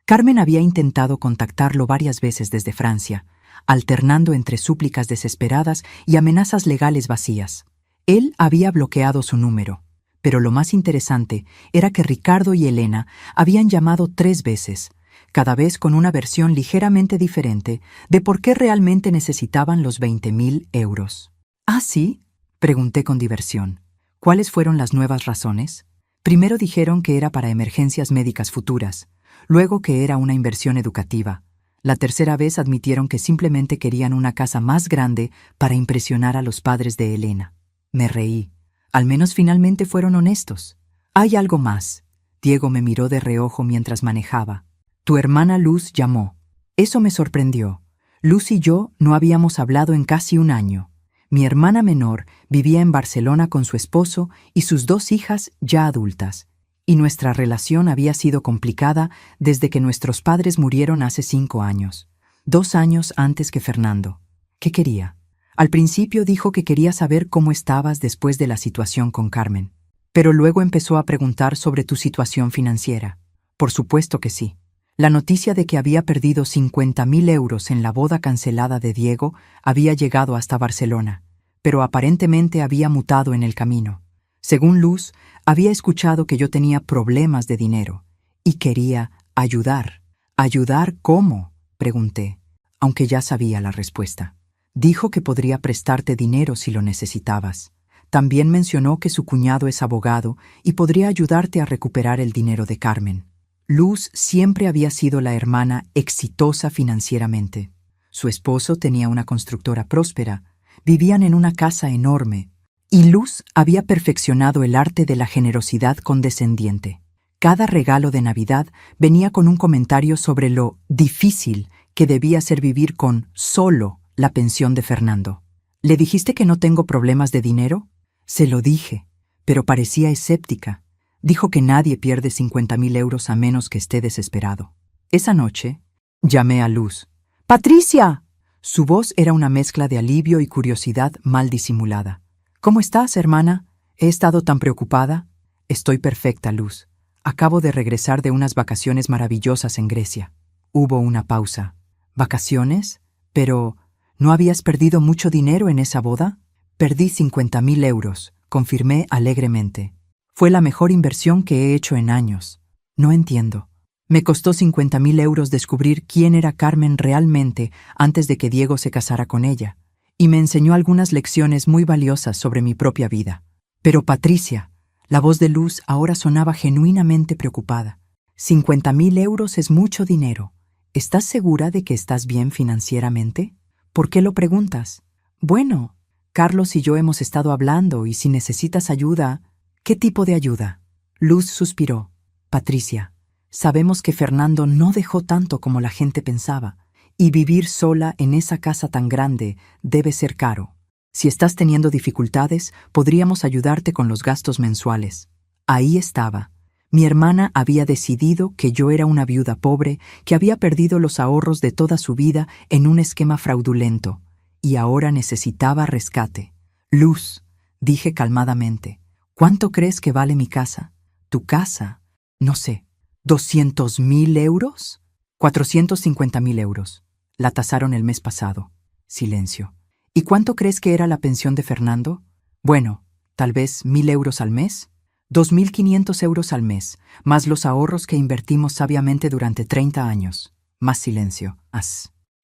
Carmen había intentado contactarlo varias veces desde Francia, alternando entre súplicas desesperadas y amenazas legales vacías. Él había bloqueado su número, pero lo más interesante era que Ricardo y Elena habían llamado 3 veces, cada vez con una versión ligeramente diferente de por qué realmente necesitaban los 20.000 euros. ¿Ah, sí? Pregunté con diversión. ¿Cuáles fueron las nuevas razones? Primero dijeron que era para emergencias médicas futuras, luego que era una inversión educativa. La tercera vez admitieron que simplemente querían una casa más grande para impresionar a los padres de Elena. Me reí. Al menos finalmente fueron honestos. Hay algo más. Diego me miró de reojo mientras manejaba. Tu hermana Luz llamó. Eso me sorprendió. Luz y yo no habíamos hablado en casi un año. Mi hermana menor vivía en Barcelona con su esposo y sus 2 hijas ya adultas, y nuestra relación había sido complicada desde que nuestros padres murieron hace 5 años, 2 años antes que Fernando. ¿Qué quería? Al principio dijo que quería saber cómo estabas después de la situación con Carmen, pero luego empezó a preguntar sobre tu situación financiera. Por supuesto que sí. La noticia de que había perdido 50.000 euros en la boda cancelada de Diego había llegado hasta Barcelona, pero aparentemente había mutado en el camino. Según Luz, había escuchado que yo tenía problemas de dinero y quería ayudar. ¿Ayudar cómo?, pregunté, aunque ya sabía la respuesta. Dijo que podría prestarte dinero si lo necesitabas. También mencionó que su cuñado es abogado y podría ayudarte a recuperar el dinero de Carmen. Luz siempre había sido la hermana exitosa financieramente. Su esposo tenía una constructora próspera, vivían en una casa enorme, y Luz había perfeccionado el arte de la generosidad condescendiente. Cada regalo de Navidad venía con un comentario sobre lo difícil que debía ser vivir con solo la pensión de Fernando. ¿Le dijiste que no tengo problemas de dinero? Se lo dije, pero parecía escéptica. Dijo que nadie pierde 50.000 euros a menos que esté desesperado. Esa noche, llamé a Luz. ¡Patricia! Su voz era una mezcla de alivio y curiosidad mal disimulada. ¿Cómo estás, hermana? ¿He estado tan preocupada? Estoy perfecta, Luz. Acabo de regresar de unas vacaciones maravillosas en Grecia. Hubo una pausa. ¿Vacaciones? Pero, ¿no habías perdido mucho dinero en esa boda? Perdí 50.000 euros, confirmé alegremente. Fue la mejor inversión que he hecho en años. No entiendo. Me costó 50.000 euros descubrir quién era Carmen realmente antes de que Diego se casara con ella, y me enseñó algunas lecciones muy valiosas sobre mi propia vida. Pero Patricia, la voz de Luz ahora sonaba genuinamente preocupada. 50.000 euros es mucho dinero. ¿Estás segura de que estás bien financieramente? ¿Por qué lo preguntas? Bueno, Carlos y yo hemos estado hablando y si necesitas ayuda... ¿Qué tipo de ayuda? Luz suspiró. Patricia, sabemos que Fernando no dejó tanto como la gente pensaba, y vivir sola en esa casa tan grande debe ser caro. Si estás teniendo dificultades, podríamos ayudarte con los gastos mensuales. Ahí estaba. Mi hermana había decidido que yo era una viuda pobre que había perdido los ahorros de toda su vida en un esquema fraudulento, y ahora necesitaba rescate. Luz, dije calmadamente, ¿cuánto crees que vale mi casa? ¿Tu casa? No sé. ¿200.000 euros? 450.000 euros. La tasaron el mes pasado. Silencio. ¿Y cuánto crees que era la pensión de Fernando? Bueno, tal vez 1.000 euros al mes. 2.500 euros al mes, más los ahorros que invertimos sabiamente durante 30 años. Más silencio.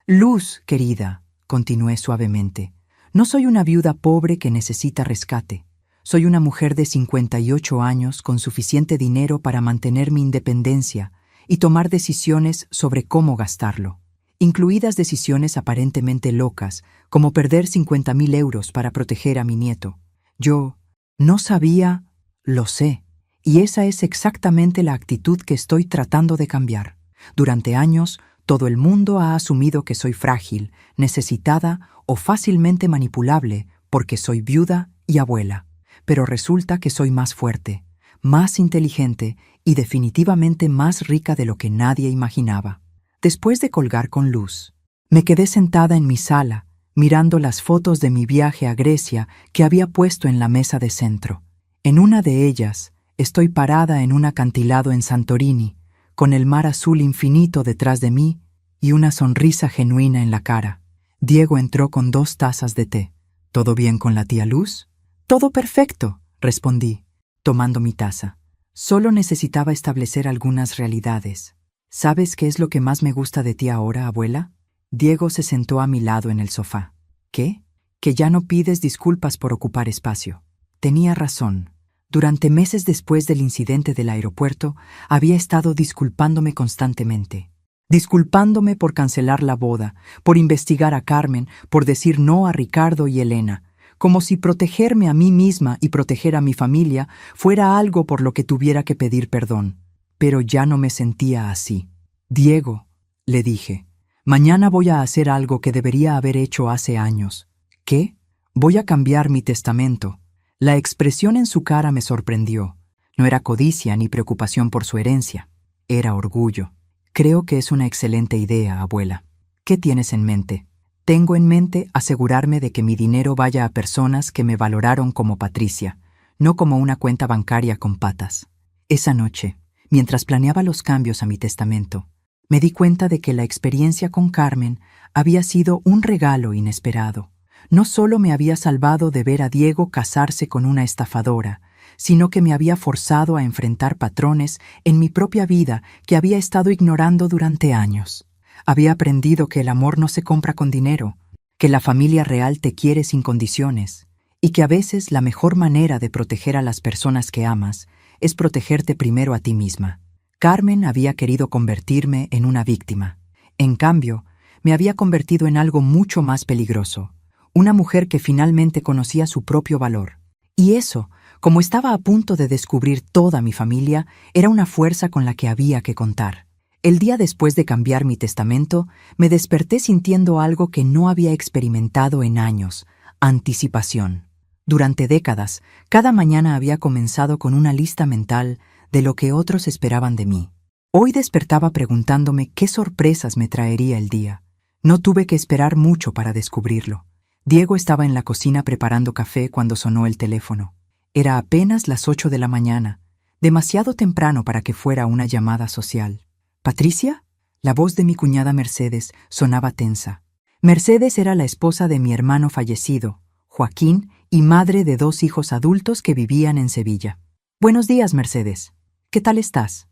Luz, querida, continué suavemente, no soy una viuda pobre que necesita rescate. Soy una mujer de 58 años con suficiente dinero para mantener mi independencia y tomar decisiones sobre cómo gastarlo, incluidas decisiones aparentemente locas, como perder 50.000 euros para proteger a mi nieto. Yo no sabía, lo sé, y esa es exactamente la actitud que estoy tratando de cambiar. Durante años, todo el mundo ha asumido que soy frágil, necesitada o fácilmente manipulable porque soy viuda y abuela. Pero resulta que soy más fuerte, más inteligente y definitivamente más rica de lo que nadie imaginaba. Después de colgar con Luz, me quedé sentada en mi sala, mirando las fotos de mi viaje a Grecia que había puesto en la mesa de centro. En una de ellas, estoy parada en un acantilado en Santorini, con el mar azul infinito detrás de mí y una sonrisa genuina en la cara. Diego entró con 2 tazas de té. ¿Todo bien con la tía Luz? Todo perfecto, respondí, tomando mi taza. Solo necesitaba establecer algunas realidades. ¿Sabes qué es lo que más me gusta de ti ahora, abuela? Diego se sentó a mi lado en el sofá. ¿Qué? Que ya no pides disculpas por ocupar espacio. Tenía razón. Durante meses después del incidente del aeropuerto, había estado disculpándome constantemente. Disculpándome por cancelar la boda, por investigar a Carmen, por decir no a Ricardo y Elena, como si protegerme a mí misma y proteger a mi familia fuera algo por lo que tuviera que pedir perdón. Pero ya no me sentía así. Diego, le dije, mañana voy a hacer algo que debería haber hecho hace años. ¿Qué? Voy a cambiar mi testamento. La expresión en su cara me sorprendió. No era codicia ni preocupación por su herencia. Era orgullo. Creo que es una excelente idea, abuela. ¿Qué tienes en mente? Tengo en mente asegurarme de que mi dinero vaya a personas que me valoraron como Patricia, no como una cuenta bancaria con patas. Esa noche, mientras planeaba los cambios a mi testamento, me di cuenta de que la experiencia con Carmen había sido un regalo inesperado. No solo me había salvado de ver a Diego casarse con una estafadora, sino que me había forzado a enfrentar patrones en mi propia vida que había estado ignorando durante años. Había aprendido que el amor no se compra con dinero, que la familia real te quiere sin condiciones, y que a veces la mejor manera de proteger a las personas que amas es protegerte primero a ti misma. Carmen había querido convertirme en una víctima. En cambio, me había convertido en algo mucho más peligroso. Una mujer que finalmente conocía su propio valor. Y eso, como estaba a punto de descubrir toda mi familia, era una fuerza con la que había que contar. El día después de cambiar mi testamento, me desperté sintiendo algo que no había experimentado en años: anticipación. Durante décadas, cada mañana había comenzado con una lista mental de lo que otros esperaban de mí. Hoy despertaba preguntándome qué sorpresas me traería el día. No tuve que esperar mucho para descubrirlo. Diego estaba en la cocina preparando café cuando sonó el teléfono. Era apenas las 8 de la mañana, demasiado temprano para que fuera una llamada social. ¿Patricia? La voz de mi cuñada Mercedes sonaba tensa. Mercedes era la esposa de mi hermano fallecido, Joaquín, y madre de 2 hijos adultos que vivían en Sevilla. Buenos días, Mercedes. ¿Qué tal estás?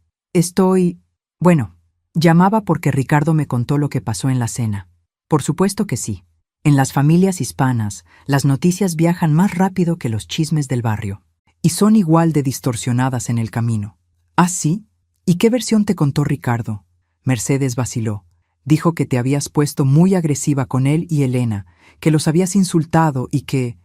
Bueno, llamaba porque Ricardo me contó lo que pasó en la cena. Por supuesto que sí. En las familias hispanas, las noticias viajan más rápido que los chismes del barrio, y son igual de distorsionadas en el camino. ¿Ah, sí? ¿Y qué versión te contó Ricardo? Mercedes vaciló. Dijo que te habías puesto muy agresiva con él y Elena, que los habías insultado y que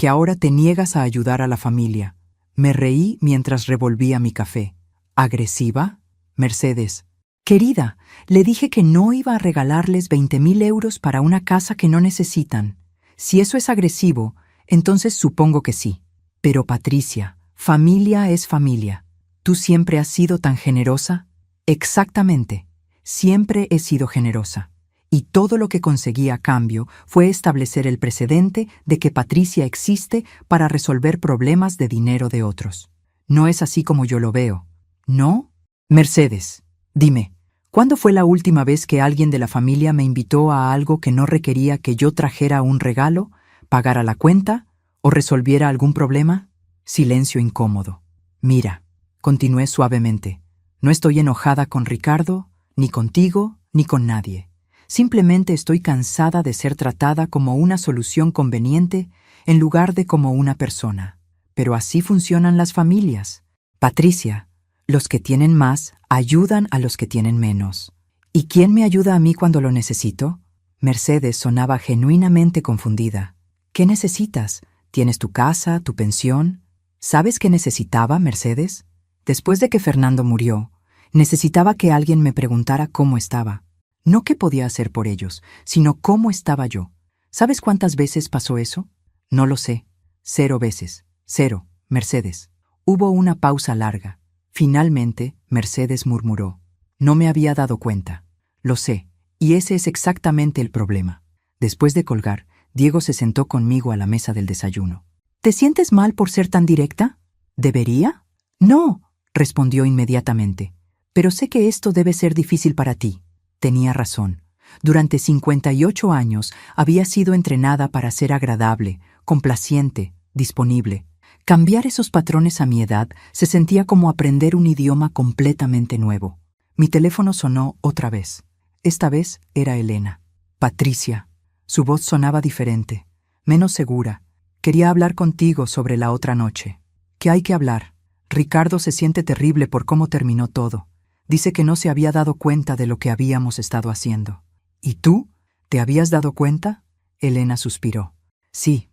ahora te niegas a ayudar a la familia. Me reí mientras revolvía mi café. ¿Agresiva? Mercedes. Querida, le dije que no iba a regalarles 20.000 euros para una casa que no necesitan. Si eso es agresivo, entonces supongo que sí. Pero Patricia, familia es familia. ¿Tú siempre has sido tan generosa? Exactamente. Siempre he sido generosa. Y todo lo que conseguí a cambio fue establecer el precedente de que Patricia existe para resolver problemas de dinero de otros. No es así como yo lo veo. ¿No? Mercedes, dime, ¿cuándo fue la última vez que alguien de la familia me invitó a algo que no requería que yo trajera un regalo, pagara la cuenta o resolviera algún problema? Silencio incómodo. Mira, continué suavemente, no estoy enojada con Ricardo, ni contigo, ni con nadie. Simplemente estoy cansada de ser tratada como una solución conveniente en lugar de como una persona. Pero así funcionan las familias. Patricia, los que tienen más ayudan a los que tienen menos. ¿Y quién me ayuda a mí cuando lo necesito? Mercedes sonaba genuinamente confundida. ¿Qué necesitas? ¿Tienes tu casa, tu pensión? ¿Sabes qué necesitaba, Mercedes? Después de que Fernando murió, necesitaba que alguien me preguntara cómo estaba. No qué podía hacer por ellos, sino cómo estaba yo. ¿Sabes cuántas veces pasó eso? No lo sé. 0 veces. 0, Mercedes. Hubo una pausa larga. Finalmente, Mercedes murmuró. No me había dado cuenta. Lo sé, y ese es exactamente el problema. Después de colgar, Diego se sentó conmigo a la mesa del desayuno. ¿Te sientes mal por ser tan directa? ¿Debería? No, respondió inmediatamente. Pero sé que esto debe ser difícil para ti. Tenía razón. Durante 58 años había sido entrenada para ser agradable, complaciente, disponible. Cambiar esos patrones a mi edad se sentía como aprender un idioma completamente nuevo. Mi teléfono sonó otra vez. Esta vez era Elena. Patricia. Su voz sonaba diferente, menos segura. Quería hablar contigo sobre la otra noche. ¿Qué hay que hablar? Ricardo se siente terrible por cómo terminó todo. Dice que no se había dado cuenta de lo que habíamos estado haciendo. ¿Y tú? ¿Te habías dado cuenta? Elena suspiró. Sí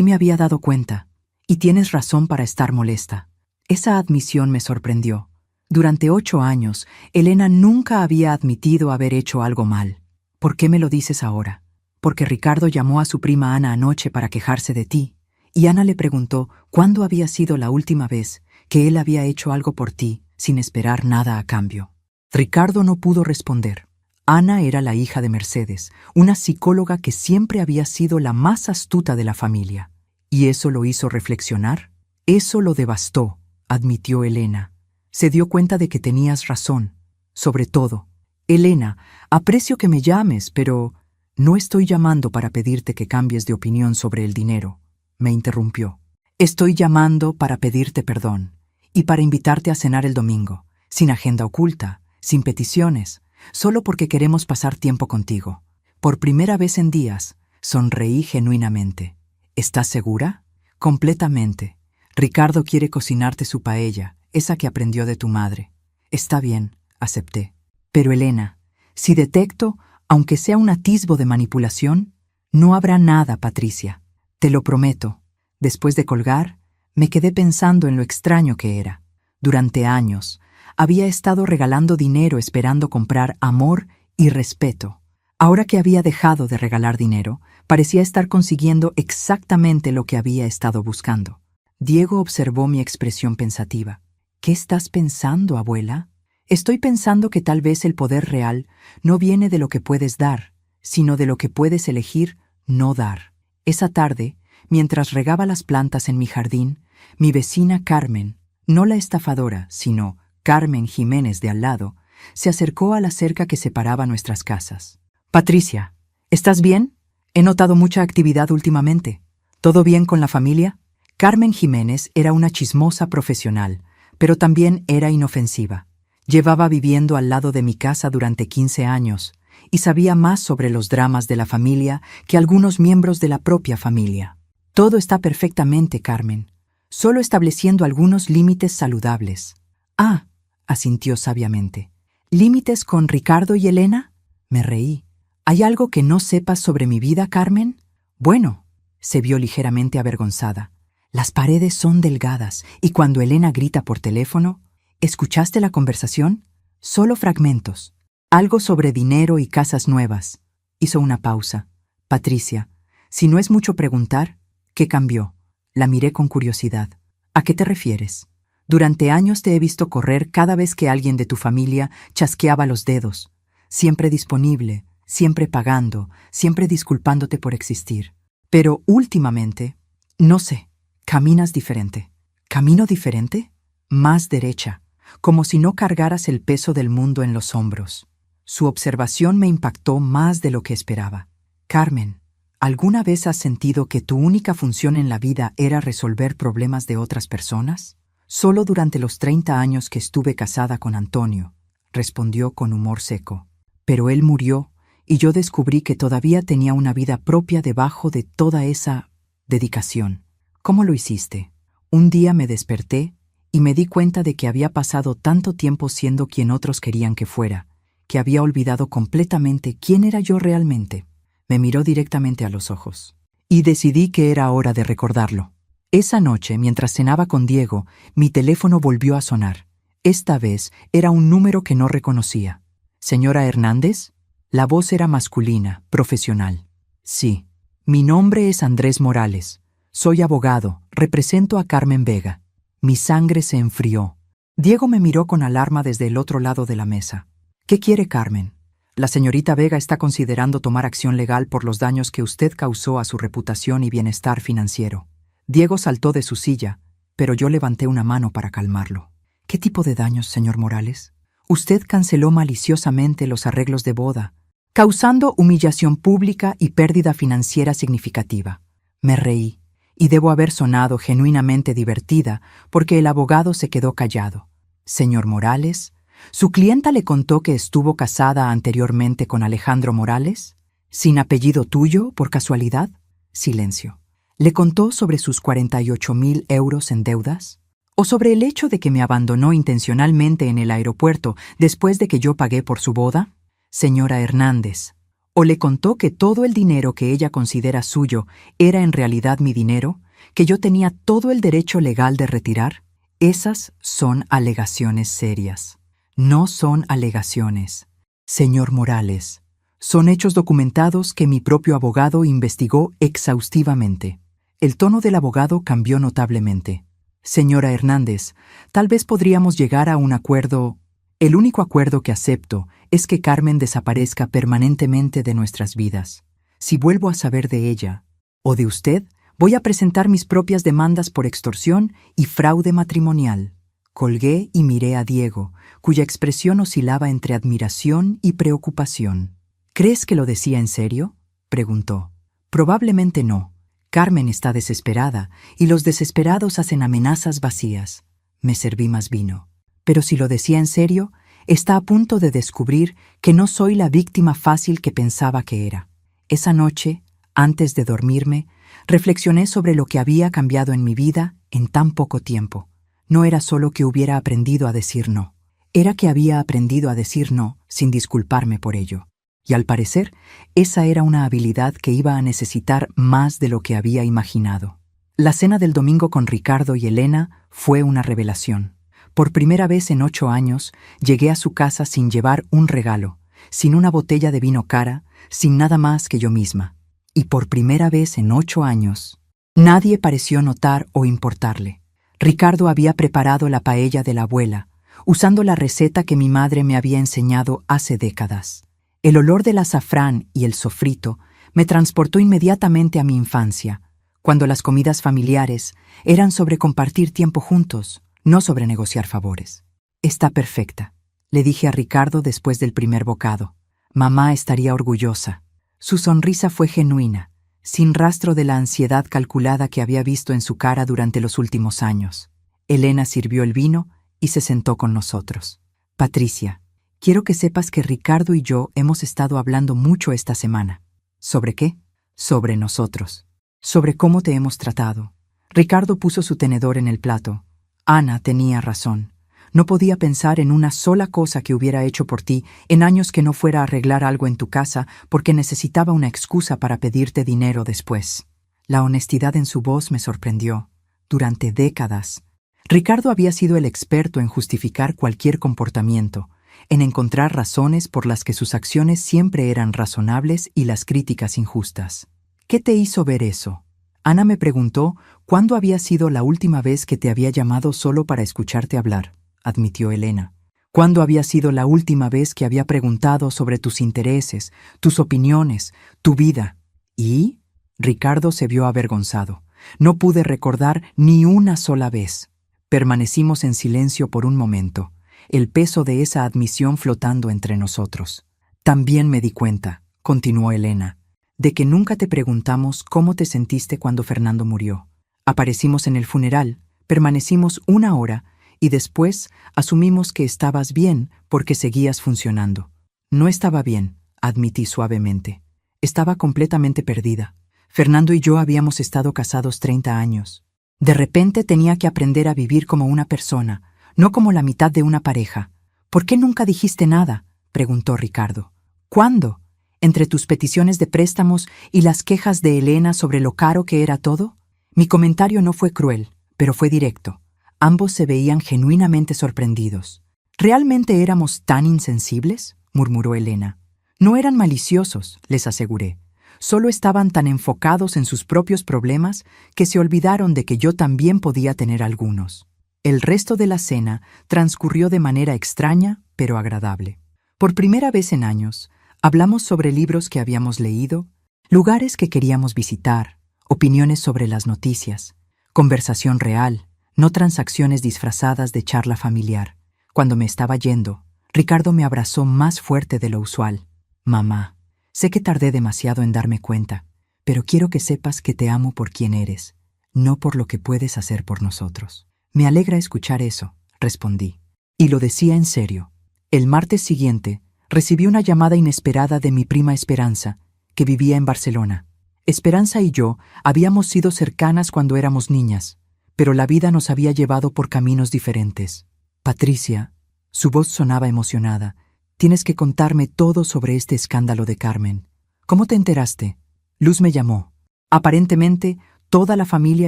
me había dado cuenta. Y tienes razón para estar molesta. Esa admisión me sorprendió. Durante 8 años, Elena nunca había admitido haber hecho algo mal. ¿Por qué me lo dices ahora? Porque Ricardo llamó a su prima Ana anoche para quejarse de ti, y Ana le preguntó cuándo había sido la última vez que él había hecho algo por ti sin esperar nada a cambio. Ricardo no pudo responder. Ana era la hija de Mercedes, una psicóloga que siempre había sido la más astuta de la familia. ¿Y eso lo hizo reflexionar? Eso lo devastó, admitió Elena. Se dio cuenta de que tenías razón. Sobre todo, Elena, aprecio que me llames, pero no estoy llamando para pedirte que cambies de opinión sobre el dinero, me interrumpió. Estoy llamando para pedirte perdón y para invitarte a cenar el domingo, sin agenda oculta, sin peticiones, solo porque queremos pasar tiempo contigo. Por primera vez en días, sonreí genuinamente. ¿Estás segura? Completamente. Ricardo quiere cocinarte su paella, esa que aprendió de tu madre. Está bien, acepté. Pero Elena, si detecto, aunque sea un atisbo de manipulación, no habrá nada, Patricia. Te lo prometo. Después de colgar, me quedé pensando en lo extraño que era. Durante años, había estado regalando dinero esperando comprar amor y respeto. Ahora que había dejado de regalar dinero, parecía estar consiguiendo exactamente lo que había estado buscando. Diego observó mi expresión pensativa. ¿Qué estás pensando, abuela? Estoy pensando que tal vez el poder real no viene de lo que puedes dar, sino de lo que puedes elegir no dar. Esa tarde, mientras regaba las plantas en mi jardín, mi vecina Carmen, no la estafadora, sino Carmen Jiménez de al lado, se acercó a la cerca que separaba nuestras casas. Patricia, ¿estás bien? He notado mucha actividad últimamente. ¿Todo bien con la familia? Carmen Jiménez era una chismosa profesional, pero también era inofensiva. Llevaba viviendo al lado de mi casa durante 15 años y sabía más sobre los dramas de la familia que algunos miembros de la propia familia. Todo está perfectamente, Carmen, solo estableciendo algunos límites saludables. Ah, asintió sabiamente. ¿Límites con Ricardo y Elena? Me reí. ¿Hay algo que no sepas sobre mi vida, Carmen? Bueno, se vio ligeramente avergonzada. Las paredes son delgadas y cuando Elena grita por teléfono, ¿escuchaste la conversación? Solo fragmentos. Algo sobre dinero y casas nuevas. Hizo una pausa. Patricia, si no es mucho preguntar, ¿qué cambió? La miré con curiosidad. ¿A qué te refieres? Durante años te he visto correr cada vez que alguien de tu familia chasqueaba los dedos. Siempre disponible, siempre pagando, siempre disculpándote por existir. Pero últimamente, no sé, caminas diferente. ¿Camino diferente? Más derecha, como si no cargaras el peso del mundo en los hombros. Su observación me impactó más de lo que esperaba. Carmen, ¿alguna vez has sentido que tu única función en la vida era resolver problemas de otras personas? Solo durante los 30 años que estuve casada con Antonio, respondió con humor seco. Pero él murió y yo descubrí que todavía tenía una vida propia debajo de toda esa dedicación. ¿Cómo lo hiciste? Un día me desperté y me di cuenta de que había pasado tanto tiempo siendo quien otros querían que fuera, que había olvidado completamente quién era yo realmente. Me miró directamente a los ojos. Y decidí que era hora de recordarlo. Esa noche, mientras cenaba con Diego, mi teléfono volvió a sonar. Esta vez era un número que no reconocía. ¿Señora Hernández? La voz era masculina, profesional. Sí. Mi nombre es Andrés Morales. Soy abogado, represento a Carmen Vega. Mi sangre se enfrió. Diego me miró con alarma desde el otro lado de la mesa. ¿Qué quiere Carmen? La señorita Vega está considerando tomar acción legal por los daños que usted causó a su reputación y bienestar financiero. Diego saltó de su silla, pero yo levanté una mano para calmarlo. ¿Qué tipo de daños, señor Morales? Usted canceló maliciosamente los arreglos de boda, causando humillación pública y pérdida financiera significativa. Me reí, y debo haber sonado genuinamente divertida porque el abogado se quedó callado. Señor Morales, ¿Su clienta le contó que estuvo casada anteriormente con Alejandro Morales? ¿Sin apellido tuyo, por casualidad? Silencio. ¿Le contó sobre sus 48.000 euros en deudas? ¿O sobre el hecho de que me abandonó intencionalmente en el aeropuerto después de que yo pagué por su boda? Señora Hernández. ¿O le contó que todo el dinero que ella considera suyo era en realidad mi dinero, que yo tenía todo el derecho legal de retirar? Esas son alegaciones serias. No son alegaciones. Señor Morales, son hechos documentados que mi propio abogado investigó exhaustivamente. El tono del abogado cambió notablemente. Señora Hernández, tal vez podríamos llegar a un acuerdo. El único acuerdo que acepto es que Carmen desaparezca permanentemente de nuestras vidas. Si vuelvo a saber de ella, o de usted, voy a presentar mis propias demandas por extorsión y fraude matrimonial. Colgué y miré a Diego, cuya expresión oscilaba entre admiración y preocupación. ¿Crees que lo decía en serio?, preguntó. Probablemente no. Carmen está desesperada, y los desesperados hacen amenazas vacías. Me serví más vino. Pero si lo decía en serio, está a punto de descubrir que no soy la víctima fácil que pensaba que era. Esa noche, antes de dormirme, reflexioné sobre lo que había cambiado en mi vida en tan poco tiempo. No era solo que hubiera aprendido a decir no. Era que había aprendido a decir no sin disculparme por ello. Y al parecer, esa era una habilidad que iba a necesitar más de lo que había imaginado. La cena del domingo con Ricardo y Elena fue una revelación. Por primera vez en 8 años, llegué a su casa sin llevar un regalo, sin una botella de vino cara, sin nada más que yo misma. Y por primera vez en 8 años, nadie pareció notar o importarle. Ricardo había preparado la paella de la abuela, usando la receta que mi madre me había enseñado hace décadas. El olor del azafrán y el sofrito me transportó inmediatamente a mi infancia, cuando las comidas familiares eran sobre compartir tiempo juntos, no sobre negociar favores. Está perfecta, le dije a Ricardo después del primer bocado. Mamá estaría orgullosa. Su sonrisa fue genuina, sin rastro de la ansiedad calculada que había visto en su cara durante los últimos años. Elena sirvió el vino y se sentó con nosotros. Patricia, quiero que sepas que Ricardo y yo hemos estado hablando mucho esta semana. ¿Sobre qué? Sobre nosotros. Sobre cómo te hemos tratado. Ricardo puso su tenedor en el plato. Ana tenía razón. No podía pensar en una sola cosa que hubiera hecho por ti en años que no fuera a arreglar algo en tu casa porque necesitaba una excusa para pedirte dinero después. La honestidad en su voz me sorprendió. Durante décadas, Ricardo había sido el experto en justificar cualquier comportamiento, en encontrar razones por las que sus acciones siempre eran razonables y las críticas injustas. ¿Qué te hizo ver eso? Ana me preguntó cuándo había sido la última vez que te había llamado solo para escucharte hablar, admitió Elena. ¿Cuándo había sido la última vez que había preguntado sobre tus intereses, tus opiniones, tu vida? ¿Y? Ricardo se vio avergonzado. No pude recordar ni una sola vez. Permanecimos en silencio por un momento, el peso de esa admisión flotando entre nosotros. También me di cuenta, continuó Elena, de que nunca te preguntamos cómo te sentiste cuando Fernando murió. Aparecimos en el funeral, permanecimos 1 hora y después asumimos que estabas bien porque seguías funcionando. No estaba bien, admití suavemente. Estaba completamente perdida. Fernando y yo habíamos estado casados 30 años. De repente tenía que aprender a vivir como una persona, no como la mitad de una pareja. ¿Por qué nunca dijiste nada?, preguntó Ricardo. ¿Cuándo? ¿Entre tus peticiones de préstamos y las quejas de Elena sobre lo caro que era todo? Mi comentario no fue cruel, pero fue directo. Ambos se veían genuinamente sorprendidos. ¿Realmente éramos tan insensibles?, murmuró Elena. No eran maliciosos, les aseguré. Solo estaban tan enfocados en sus propios problemas que se olvidaron de que yo también podía tener algunos. El resto de la cena transcurrió de manera extraña, pero agradable. Por primera vez en años, hablamos sobre libros que habíamos leído, lugares que queríamos visitar, opiniones sobre las noticias, conversación real, no transacciones disfrazadas de charla familiar. Cuando me estaba yendo, Ricardo me abrazó más fuerte de lo usual. Mamá, sé que tardé demasiado en darme cuenta, pero quiero que sepas que te amo por quien eres, no por lo que puedes hacer por nosotros. Me alegra escuchar eso, respondí. Y lo decía en serio. El martes siguiente, recibí una llamada inesperada de mi prima Esperanza, que vivía en Barcelona. Esperanza y yo habíamos sido cercanas cuando éramos niñas, pero la vida nos había llevado por caminos diferentes. Patricia, su voz sonaba emocionada, tienes que contarme todo sobre este escándalo de Carmen. ¿Cómo te enteraste? Luz me llamó. Aparentemente, toda la familia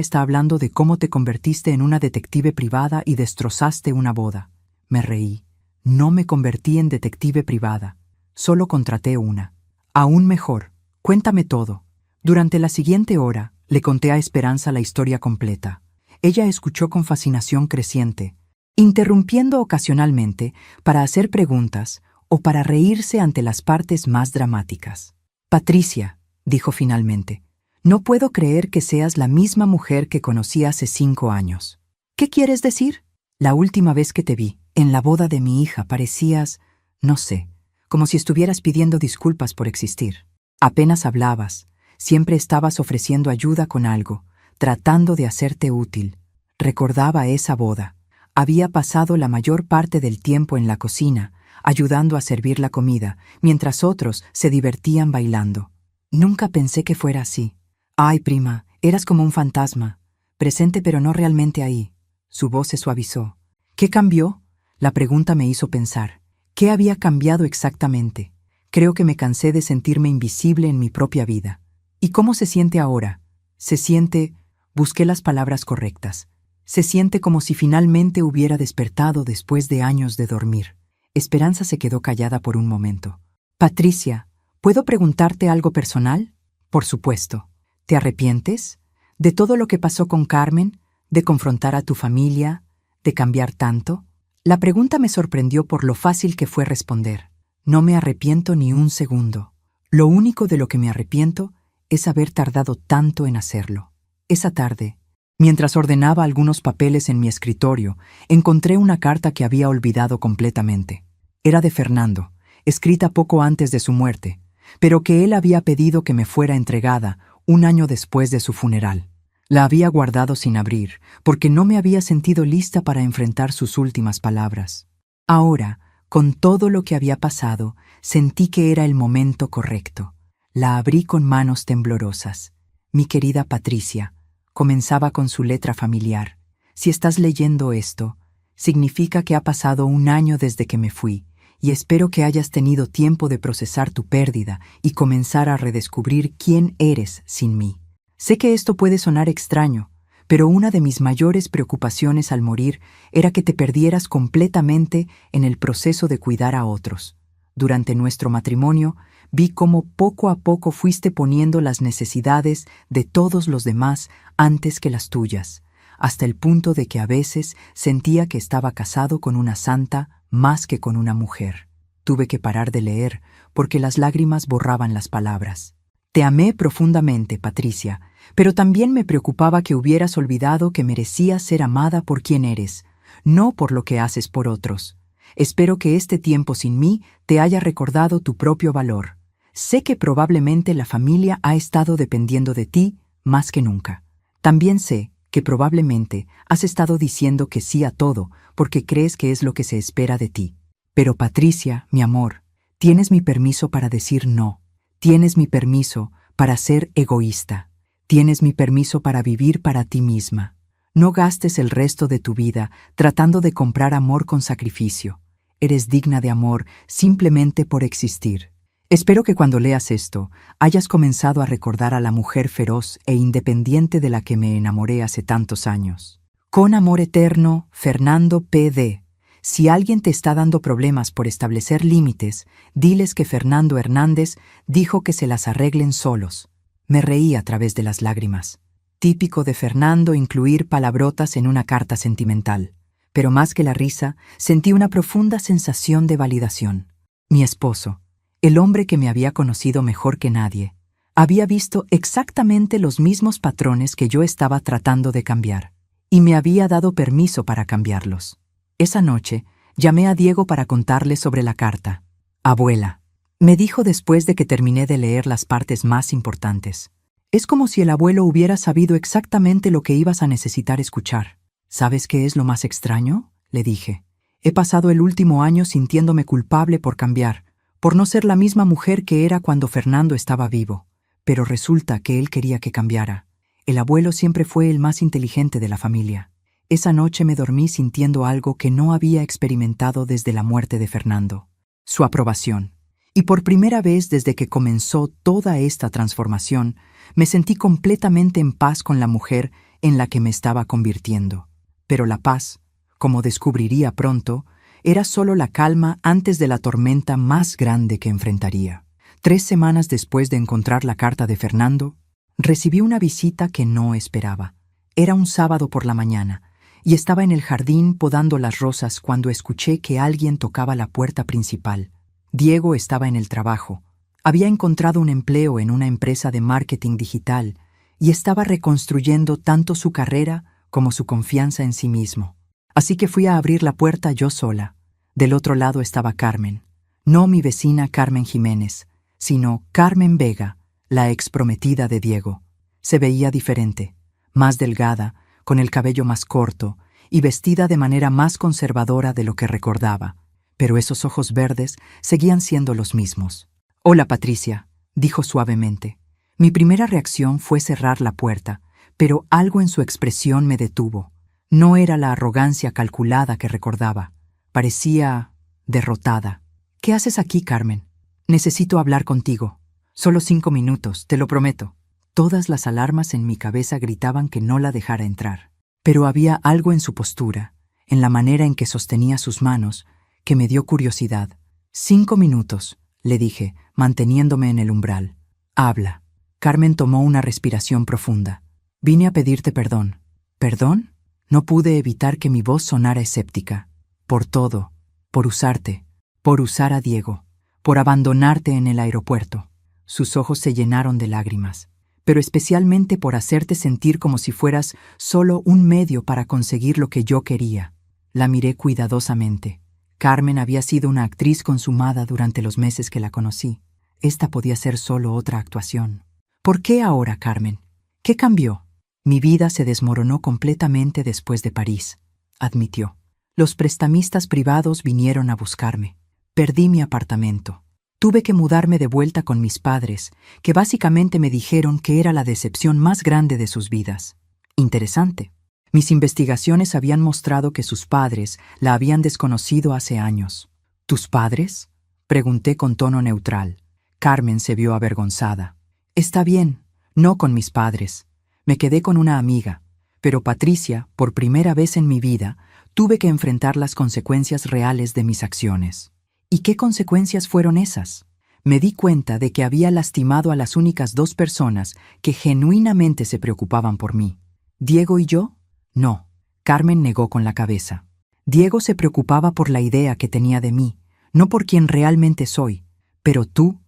está hablando de cómo te convertiste en una detective privada y destrozaste una boda. Me reí. No me convertí en detective privada. Solo contraté una. Aún mejor. Cuéntame todo. Durante la siguiente hora, le conté a Esperanza la historia completa. Ella escuchó con fascinación creciente, interrumpiendo ocasionalmente para hacer preguntas o para reírse ante las partes más dramáticas. Patricia, dijo finalmente, no puedo creer que seas la misma mujer que conocí hace 5 años. ¿Qué quieres decir? La última vez que te vi, en la boda de mi hija, parecías, no sé, como si estuvieras pidiendo disculpas por existir. Apenas hablabas, siempre estabas ofreciendo ayuda con algo, tratando de hacerte útil. Recordaba esa boda. Había pasado la mayor parte del tiempo en la cocina, ayudando a servir la comida, mientras otros se divertían bailando. Nunca pensé que fuera así. Ay, prima, eras como un fantasma, presente pero no realmente ahí. Su voz se suavizó. ¿Qué cambió? La pregunta me hizo pensar. ¿Qué había cambiado exactamente? Creo que me cansé de sentirme invisible en mi propia vida. ¿Y cómo se siente ahora? Se siente... Busqué las palabras correctas. Se siente como si finalmente hubiera despertado después de años de dormir. Esperanza se quedó callada por un momento. Patricia, ¿puedo preguntarte algo personal? Por supuesto. ¿Te arrepientes? ¿De todo lo que pasó con Carmen? ¿De confrontar a tu familia? ¿De cambiar tanto? La pregunta me sorprendió por lo fácil que fue responder. No me arrepiento ni un segundo. Lo único de lo que me arrepiento es haber tardado tanto en hacerlo. Esa tarde, mientras ordenaba algunos papeles en mi escritorio, encontré una carta que había olvidado completamente. Era de Fernando, escrita poco antes de su muerte, pero que él había pedido que me fuera entregada 1 año después de su funeral. La había guardado sin abrir, porque no me había sentido lista para enfrentar sus últimas palabras. Ahora, con todo lo que había pasado, sentí que era el momento correcto. La abrí con manos temblorosas. Mi querida Patricia, comenzaba con su letra familiar. Si estás leyendo esto, significa que ha pasado 1 año desde que me fui, y espero que hayas tenido tiempo de procesar tu pérdida y comenzar a redescubrir quién eres sin mí. Sé que esto puede sonar extraño, pero una de mis mayores preocupaciones al morir era que te perdieras completamente en el proceso de cuidar a otros. Durante nuestro matrimonio, vi cómo poco a poco fuiste poniendo las necesidades de todos los demás antes que las tuyas, hasta el punto de que a veces sentía que estaba casado con una santa más que con una mujer. Tuve que parar de leer porque las lágrimas borraban las palabras. Te amé profundamente, Patricia, pero también me preocupaba que hubieras olvidado que merecías ser amada por quien eres, no por lo que haces por otros. Espero que este tiempo sin mí te haya recordado tu propio valor. Sé que probablemente la familia ha estado dependiendo de ti más que nunca. También sé que probablemente has estado diciendo que sí a todo porque crees que es lo que se espera de ti. Pero Patricia, mi amor, tienes mi permiso para decir no. Tienes mi permiso para ser egoísta. Tienes mi permiso para vivir para ti misma. No gastes el resto de tu vida tratando de comprar amor con sacrificio. Eres digna de amor simplemente por existir. Espero que cuando leas esto, hayas comenzado a recordar a la mujer feroz e independiente de la que me enamoré hace tantos años. Con amor eterno, Fernando P.D. Si alguien te está dando problemas por establecer límites, diles que Fernando Hernández dijo que se las arreglen solos. Me reí a través de las lágrimas. Típico de Fernando incluir palabrotas en una carta sentimental. Pero más que la risa, sentí una profunda sensación de validación. Mi esposo, el hombre que me había conocido mejor que nadie, había visto exactamente los mismos patrones que yo estaba tratando de cambiar, y me había dado permiso para cambiarlos. Esa noche, llamé a Diego para contarle sobre la carta. Abuela, me dijo después de que terminé de leer las partes más importantes. Es como si el abuelo hubiera sabido exactamente lo que ibas a necesitar escuchar. ¿Sabes qué es lo más extraño?, le dije. He pasado el último año sintiéndome culpable por cambiar, por no ser la misma mujer que era cuando Fernando estaba vivo. Pero resulta que él quería que cambiara. El abuelo siempre fue el más inteligente de la familia. Esa noche me dormí sintiendo algo que no había experimentado desde la muerte de Fernando: su aprobación. Y por primera vez desde que comenzó toda esta transformación, me sentí completamente en paz con la mujer en la que me estaba convirtiendo. Pero la paz, como descubriría pronto, era solo la calma antes de la tormenta más grande que enfrentaría. 3 semanas después de encontrar la carta de Fernando, recibí una visita que no esperaba. Era un sábado por la mañana, y estaba en el jardín podando las rosas cuando escuché que alguien tocaba la puerta principal. Diego estaba en el trabajo. Había encontrado un empleo en una empresa de marketing digital y estaba reconstruyendo tanto su carrera como su confianza en sí mismo. Así que fui a abrir la puerta yo sola. Del otro lado estaba Carmen. No mi vecina Carmen Jiménez, sino Carmen Vega, la exprometida de Diego. Se veía diferente, más delgada, con el cabello más corto y vestida de manera más conservadora de lo que recordaba. Pero esos ojos verdes seguían siendo los mismos. «Hola, Patricia», dijo suavemente. Mi primera reacción fue cerrar la puerta, pero algo en su expresión me detuvo. No era la arrogancia calculada que recordaba. Parecía derrotada. «¿Qué haces aquí, Carmen? Necesito hablar contigo. Solo 5 minutos, te lo prometo». Todas las alarmas en mi cabeza gritaban que no la dejara entrar. Pero había algo en su postura, en la manera en que sostenía sus manos, que me dio curiosidad. 5 minutos, le dije, manteniéndome en el umbral. «Habla». Carmen tomó una respiración profunda. «Vine a pedirte perdón». «¿Perdón?» No pude evitar que mi voz sonara escéptica. «Por todo, por usarte, por usar a Diego, por abandonarte en el aeropuerto». Sus ojos se llenaron de lágrimas. «Pero especialmente por hacerte sentir como si fueras solo un medio para conseguir lo que yo quería». La miré cuidadosamente. Carmen había sido una actriz consumada durante los meses que la conocí. Esta podía ser solo otra actuación. «¿Por qué ahora, Carmen? ¿Qué cambió?» «Mi vida se desmoronó completamente después de París», admitió. «Los prestamistas privados vinieron a buscarme. Perdí mi apartamento. Tuve que mudarme de vuelta con mis padres, que básicamente me dijeron que era la decepción más grande de sus vidas». Interesante. Mis investigaciones habían mostrado que sus padres la habían desconocido hace años. «¿Tus padres?», pregunté con tono neutral. Carmen se vio avergonzada. «Está bien, no con mis padres. Me quedé con una amiga. Pero Patricia, por primera vez en mi vida, tuve que enfrentar las consecuencias reales de mis acciones». «¿Y qué consecuencias fueron esas?» Me di cuenta de que había lastimado a las únicas 2 personas que genuinamente se preocupaban por mí. «¿Diego y yo?» «No», Carmen negó con la cabeza. «Diego se preocupaba por la idea que tenía de mí, no por quien realmente soy. Pero tú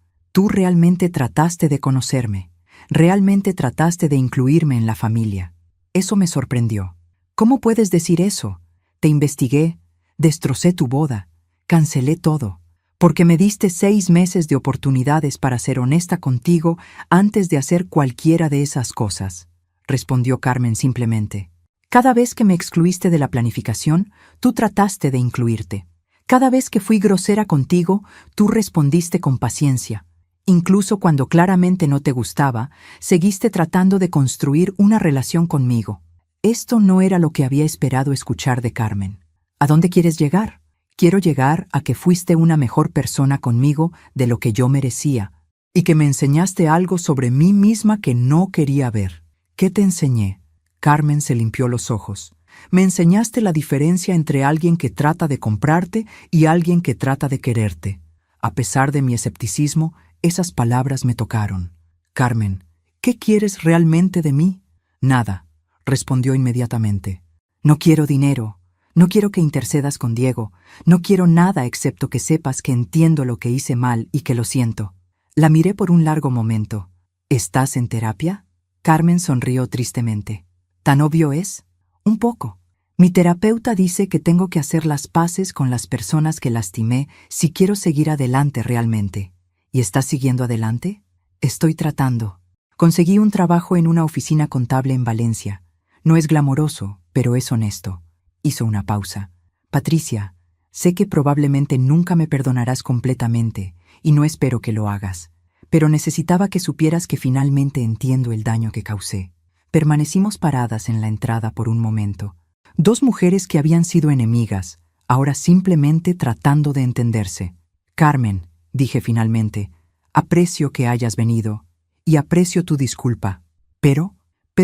realmente trataste de conocerme. Realmente trataste de incluirme en la familia. Eso me sorprendió». «¿Cómo puedes decir eso? Te investigué, destrocé tu boda, cancelé todo, porque me diste 6 meses de oportunidades para ser honesta contigo antes de hacer cualquiera de esas cosas», respondió Carmen simplemente. «Cada vez que me excluiste de la planificación, tú trataste de incluirte. Cada vez que fui grosera contigo, tú respondiste con paciencia. Incluso cuando claramente no te gustaba, seguiste tratando de construir una relación conmigo». Esto no era lo que había esperado escuchar de Carmen. «¿A dónde quieres llegar?» «Quiero llegar a que fuiste una mejor persona conmigo de lo que yo merecía, y que me enseñaste algo sobre mí misma que no quería ver». «¿Qué te enseñé?» Carmen se limpió los ojos. «Me enseñaste la diferencia entre alguien que trata de comprarte y alguien que trata de quererte». A pesar de mi escepticismo, esas palabras me tocaron. «Carmen, ¿qué quieres realmente de mí?» «Nada», respondió inmediatamente. «No quiero dinero. No quiero que intercedas con Diego. No quiero nada excepto que sepas que entiendo lo que hice mal y que lo siento». La miré por un largo momento. «¿Estás en terapia?» Carmen sonrió tristemente. «¿Tan obvio es?» «Un poco. Mi terapeuta dice que tengo que hacer las paces con las personas que lastimé si quiero seguir adelante realmente». «¿Y estás siguiendo adelante?» «Estoy tratando. Conseguí un trabajo en una oficina contable en Valencia. No es glamoroso, pero es honesto». Hizo una pausa. «Patricia, Sé que probablemente nunca me perdonarás completamente, y no espero que lo hagas. Pero necesitaba que supieras que finalmente entiendo el daño que causé. Permanecimos paradas en la entrada por un momento. Dos mujeres que habían sido enemigas, ahora simplemente tratando de entenderse. Carmen, dije finalmente, aprecio que hayas venido, y aprecio tu disculpa. Pero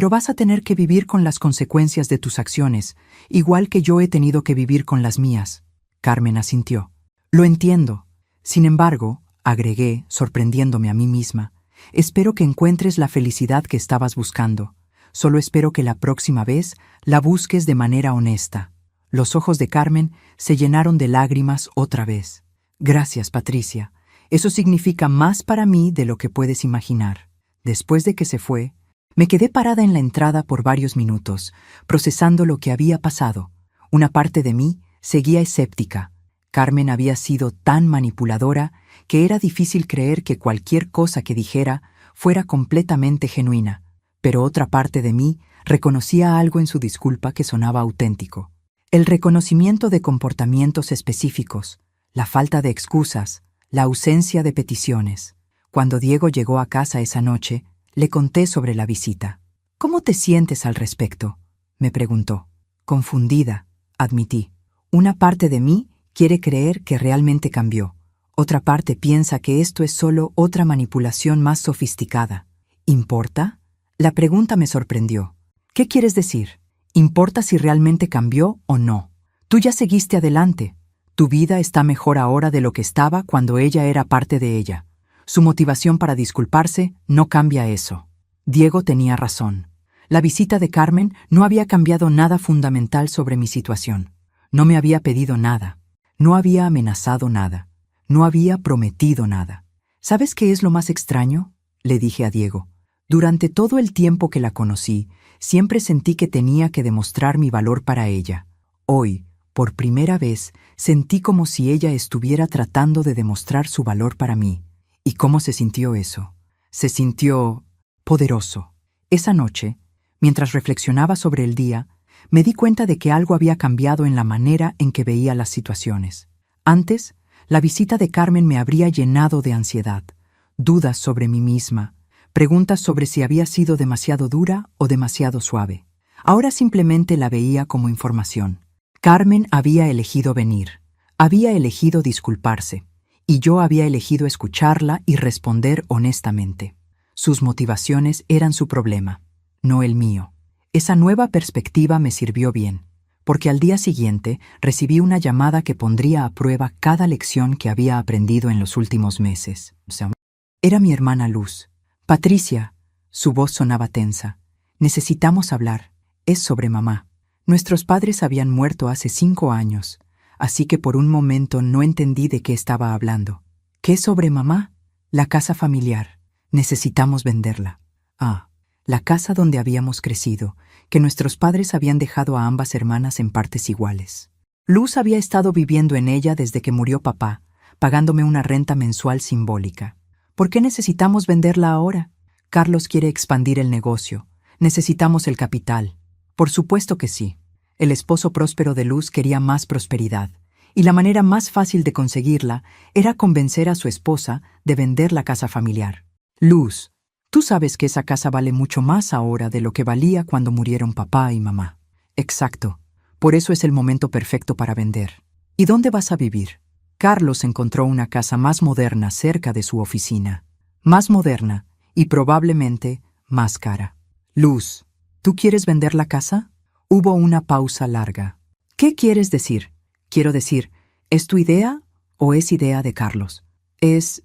vas a tener que vivir con las consecuencias de tus acciones, igual que yo he tenido que vivir con las mías. Carmen asintió. Lo entiendo. Sin embargo, agregué, sorprendiéndome a mí misma, espero que encuentres la felicidad que estabas buscando. Solo espero que la próxima vez la busques de manera honesta. Los ojos de Carmen se llenaron de lágrimas otra vez. Gracias, Patricia. Eso significa más para mí de lo que puedes imaginar. Después de que se fue, me quedé parada en la entrada por varios minutos, procesando lo que había pasado. Una parte de mí seguía escéptica. Carmen había sido tan manipuladora que era difícil creer que cualquier cosa que dijera fuera completamente genuina, pero otra parte de mí reconocía algo en su disculpa que sonaba auténtico. El reconocimiento de comportamientos específicos, la falta de excusas, la ausencia de peticiones. Cuando Diego llegó a casa esa noche, le conté sobre la visita. «¿Cómo te sientes al respecto?», me preguntó. Confundida, admití. Una parte de mí quiere creer que realmente cambió. Otra parte piensa que esto es solo otra manipulación más sofisticada. ¿Importa? La pregunta me sorprendió. ¿Qué quieres decir? ¿Importa si realmente cambió o no? Tú ya seguiste adelante. Tu vida está mejor ahora de lo que estaba cuando ella era parte de ella. Su motivación para disculparse no cambia eso. Diego tenía razón. La visita de Carmen no había cambiado nada fundamental sobre mi situación. No me había pedido nada. No había amenazado nada. No había prometido nada. ¿Sabes qué es lo más extraño?, le dije a Diego. Durante todo el tiempo que la conocí, siempre sentí que tenía que demostrar mi valor para ella. Hoy, por primera vez, sentí como si ella estuviera tratando de demostrar su valor para mí. ¿Y cómo se sintió eso? Se sintió poderoso. Esa noche, mientras reflexionaba sobre el día, me di cuenta de que algo había cambiado en la manera en que veía las situaciones. Antes, la visita de Carmen me habría llenado de ansiedad, dudas sobre mí misma, preguntas sobre si había sido demasiado dura o demasiado suave. Ahora simplemente la veía como información. Carmen había elegido venir, había elegido disculparse, y yo había elegido escucharla y responder honestamente. Sus motivaciones eran su problema, no el mío. Esa nueva perspectiva me sirvió bien, porque al día siguiente recibí una llamada que pondría a prueba cada lección que había aprendido en los últimos meses. Era mi hermana Luz. «Patricia», su voz sonaba tensa. «Necesitamos hablar. Es sobre mamá. Nuestros padres habían muerto hace 5 años, así que por un momento no entendí de qué estaba hablando». «¿Qué sobre mamá?» «La casa familiar. Necesitamos venderla». «Ah, la casa donde habíamos crecido, que nuestros padres habían dejado a ambas hermanas en partes iguales. Luz había estado viviendo en ella desde que murió papá, pagándome una renta mensual simbólica. ¿Por qué necesitamos venderla ahora? Carlos quiere expandir el negocio. Necesitamos el capital». Por supuesto que sí. El esposo próspero de Luz quería más prosperidad, y la manera más fácil de conseguirla era convencer a su esposa de vender la casa familiar. «Luz, tú sabes que esa casa vale mucho más ahora de lo que valía cuando murieron papá y mamá». «Exacto. Por eso es el momento perfecto para vender». «¿Y dónde vas a vivir?» Carlos encontró una casa más moderna cerca de su oficina. Más moderna y probablemente más cara. «Luz, ¿tú quieres vender la casa?» Hubo una pausa larga. «¿Qué quieres decir?» «Quiero decir, ¿es tu idea o es idea de Carlos?» Es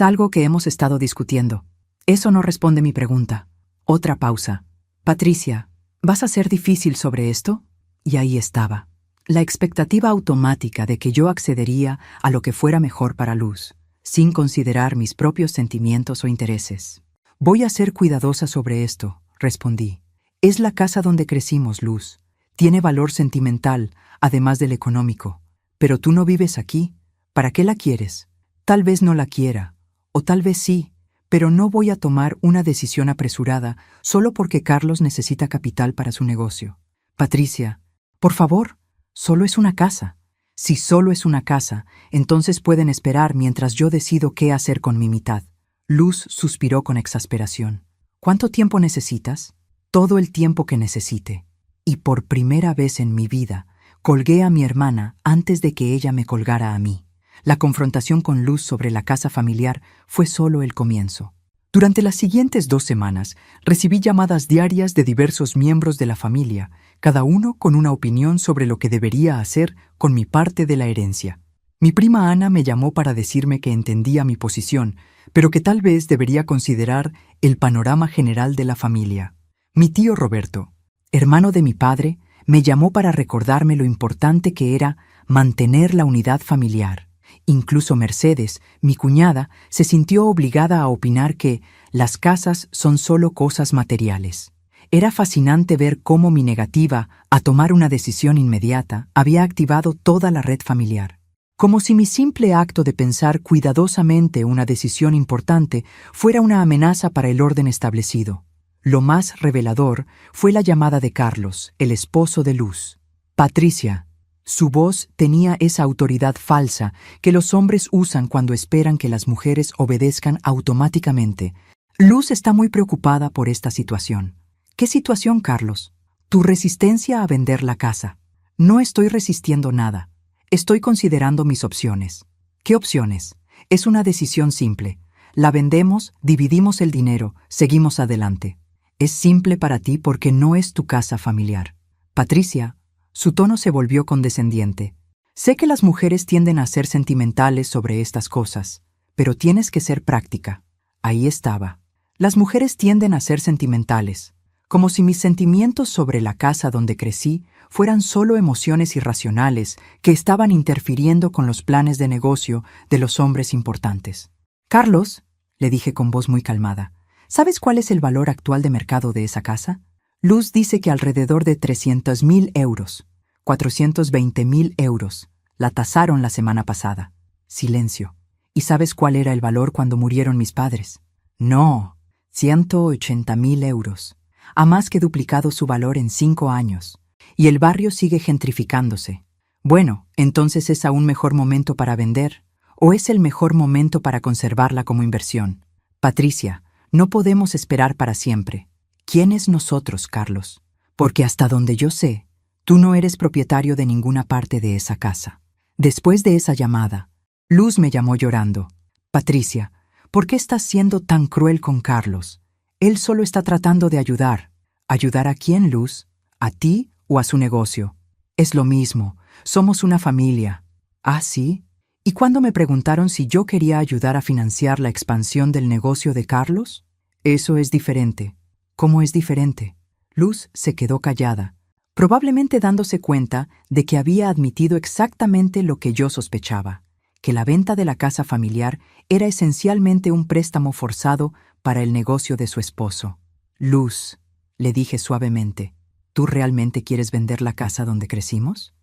algo que hemos estado discutiendo». Eso no responde mi pregunta. Otra pausa. «Patricia, ¿vas a ser difícil sobre esto?» Y ahí estaba. La expectativa automática de que yo accedería a lo que fuera mejor para Luz, sin considerar mis propios sentimientos o intereses. «Voy a ser cuidadosa sobre esto», respondí. «Es la casa donde crecimos, Luz. Tiene valor sentimental, además del económico. Pero tú no vives aquí. ¿Para qué la quieres? Tal vez no la quiera, o tal vez sí, pero no voy a tomar una decisión apresurada solo porque Carlos necesita capital para su negocio. Patricia, por favor, solo es una casa. Si solo es una casa, entonces pueden esperar mientras yo decido qué hacer con mi mitad. Luz suspiró con exasperación. ¿Cuánto tiempo necesitas? Todo el tiempo que necesite. Y por primera vez en mi vida, colgué a mi hermana antes de que ella me colgara a mí. La confrontación con Luz sobre la casa familiar fue solo el comienzo. Durante las siguientes 2 semanas, recibí llamadas diarias de diversos miembros de la familia, cada uno con una opinión sobre lo que debería hacer con mi parte de la herencia. Mi prima Ana me llamó para decirme que entendía mi posición, pero que tal vez debería considerar el panorama general de la familia. Mi tío Roberto, hermano de mi padre, me llamó para recordarme lo importante que era mantener la unidad familiar. Incluso Mercedes, mi cuñada, se sintió obligada a opinar que las casas son solo cosas materiales. Era fascinante ver cómo mi negativa a tomar una decisión inmediata había activado toda la red familiar. Como si mi simple acto de pensar cuidadosamente una decisión importante fuera una amenaza para el orden establecido. Lo más revelador fue la llamada de Carlos, el esposo de Luz. Patricia. Su voz tenía esa autoridad falsa que los hombres usan cuando esperan que las mujeres obedezcan automáticamente. Luz está muy preocupada por esta situación. ¿Qué situación, Carlos? Tu resistencia a vender la casa. No estoy resistiendo nada. Estoy considerando mis opciones. ¿Qué opciones? Es una decisión simple. La vendemos, dividimos el dinero, seguimos adelante. Es simple para ti porque no es tu casa familiar. Patricia. Su tono se volvió condescendiente. Sé que las mujeres tienden a ser sentimentales sobre estas cosas, pero tienes que ser práctica. Ahí estaba. Las mujeres tienden a ser sentimentales, como si mis sentimientos sobre la casa donde crecí fueran solo emociones irracionales que estaban interfiriendo con los planes de negocio de los hombres importantes. Carlos, le dije con voz muy calmada, ¿sabes cuál es el valor actual de mercado de esa casa? Luz dice que alrededor de 300.000 euros, 420.000 euros. La tasaron la semana pasada. Silencio. ¿Y sabes cuál era el valor cuando murieron mis padres? No, 180.000 euros. Ha más que duplicado su valor en 5 años. Y el barrio sigue gentrificándose. Bueno, entonces ¿es aún mejor momento para vender? ¿O es el mejor momento para conservarla como inversión? Patricia, no podemos esperar para siempre. ¿Quién es nosotros, Carlos? Porque hasta donde yo sé, tú no eres propietario de ninguna parte de esa casa. Después de esa llamada, Luz me llamó llorando. Patricia, ¿por qué estás siendo tan cruel con Carlos? Él solo está tratando de ayudar. ¿Ayudar a quién, Luz? ¿A ti o a su negocio? Es lo mismo. Somos una familia. ¿Ah, sí? ¿Y cuando me preguntaron si yo quería ayudar a financiar la expansión del negocio de Carlos? Eso es diferente. ¿Cómo es diferente? Luz se quedó callada, probablemente dándose cuenta de que había admitido exactamente lo que yo sospechaba, que la venta de la casa familiar era esencialmente un préstamo forzado para el negocio de su esposo. Luz, le dije suavemente, ¿tú realmente quieres vender la casa donde crecimos?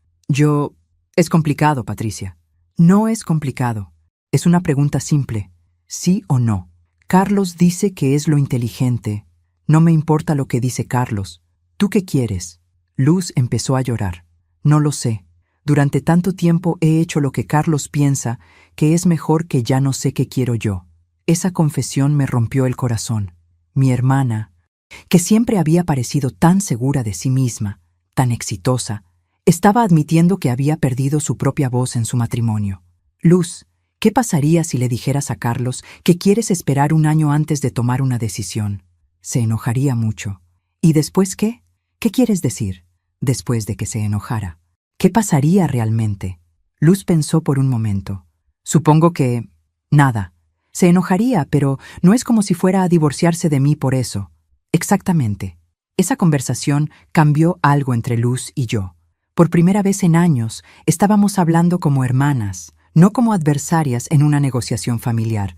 Es complicado, Patricia. No es complicado. Es una pregunta simple. ¿Sí o no? Carlos dice que es lo inteligente. No me importa lo que dice Carlos. ¿Tú qué quieres? Luz empezó a llorar. No lo sé. Durante tanto tiempo he hecho lo que Carlos piensa que es mejor que ya no sé qué quiero yo. Esa confesión me rompió el corazón. Mi hermana, que siempre había parecido tan segura de sí misma, tan exitosa, estaba admitiendo que había perdido su propia voz en su matrimonio. Luz, ¿qué pasaría si le dijeras a Carlos que quieres esperar 1 año antes de tomar una decisión? Se enojaría mucho. ¿Y después qué? ¿Qué quieres decir? Después de que se enojara. ¿Qué pasaría realmente? Luz pensó por un momento. Supongo que... nada. Se enojaría, pero no es como si fuera a divorciarse de mí por eso. Exactamente. Esa conversación cambió algo entre Luz y yo. Por primera vez en años, estábamos hablando como hermanas, no como adversarias en una negociación familiar.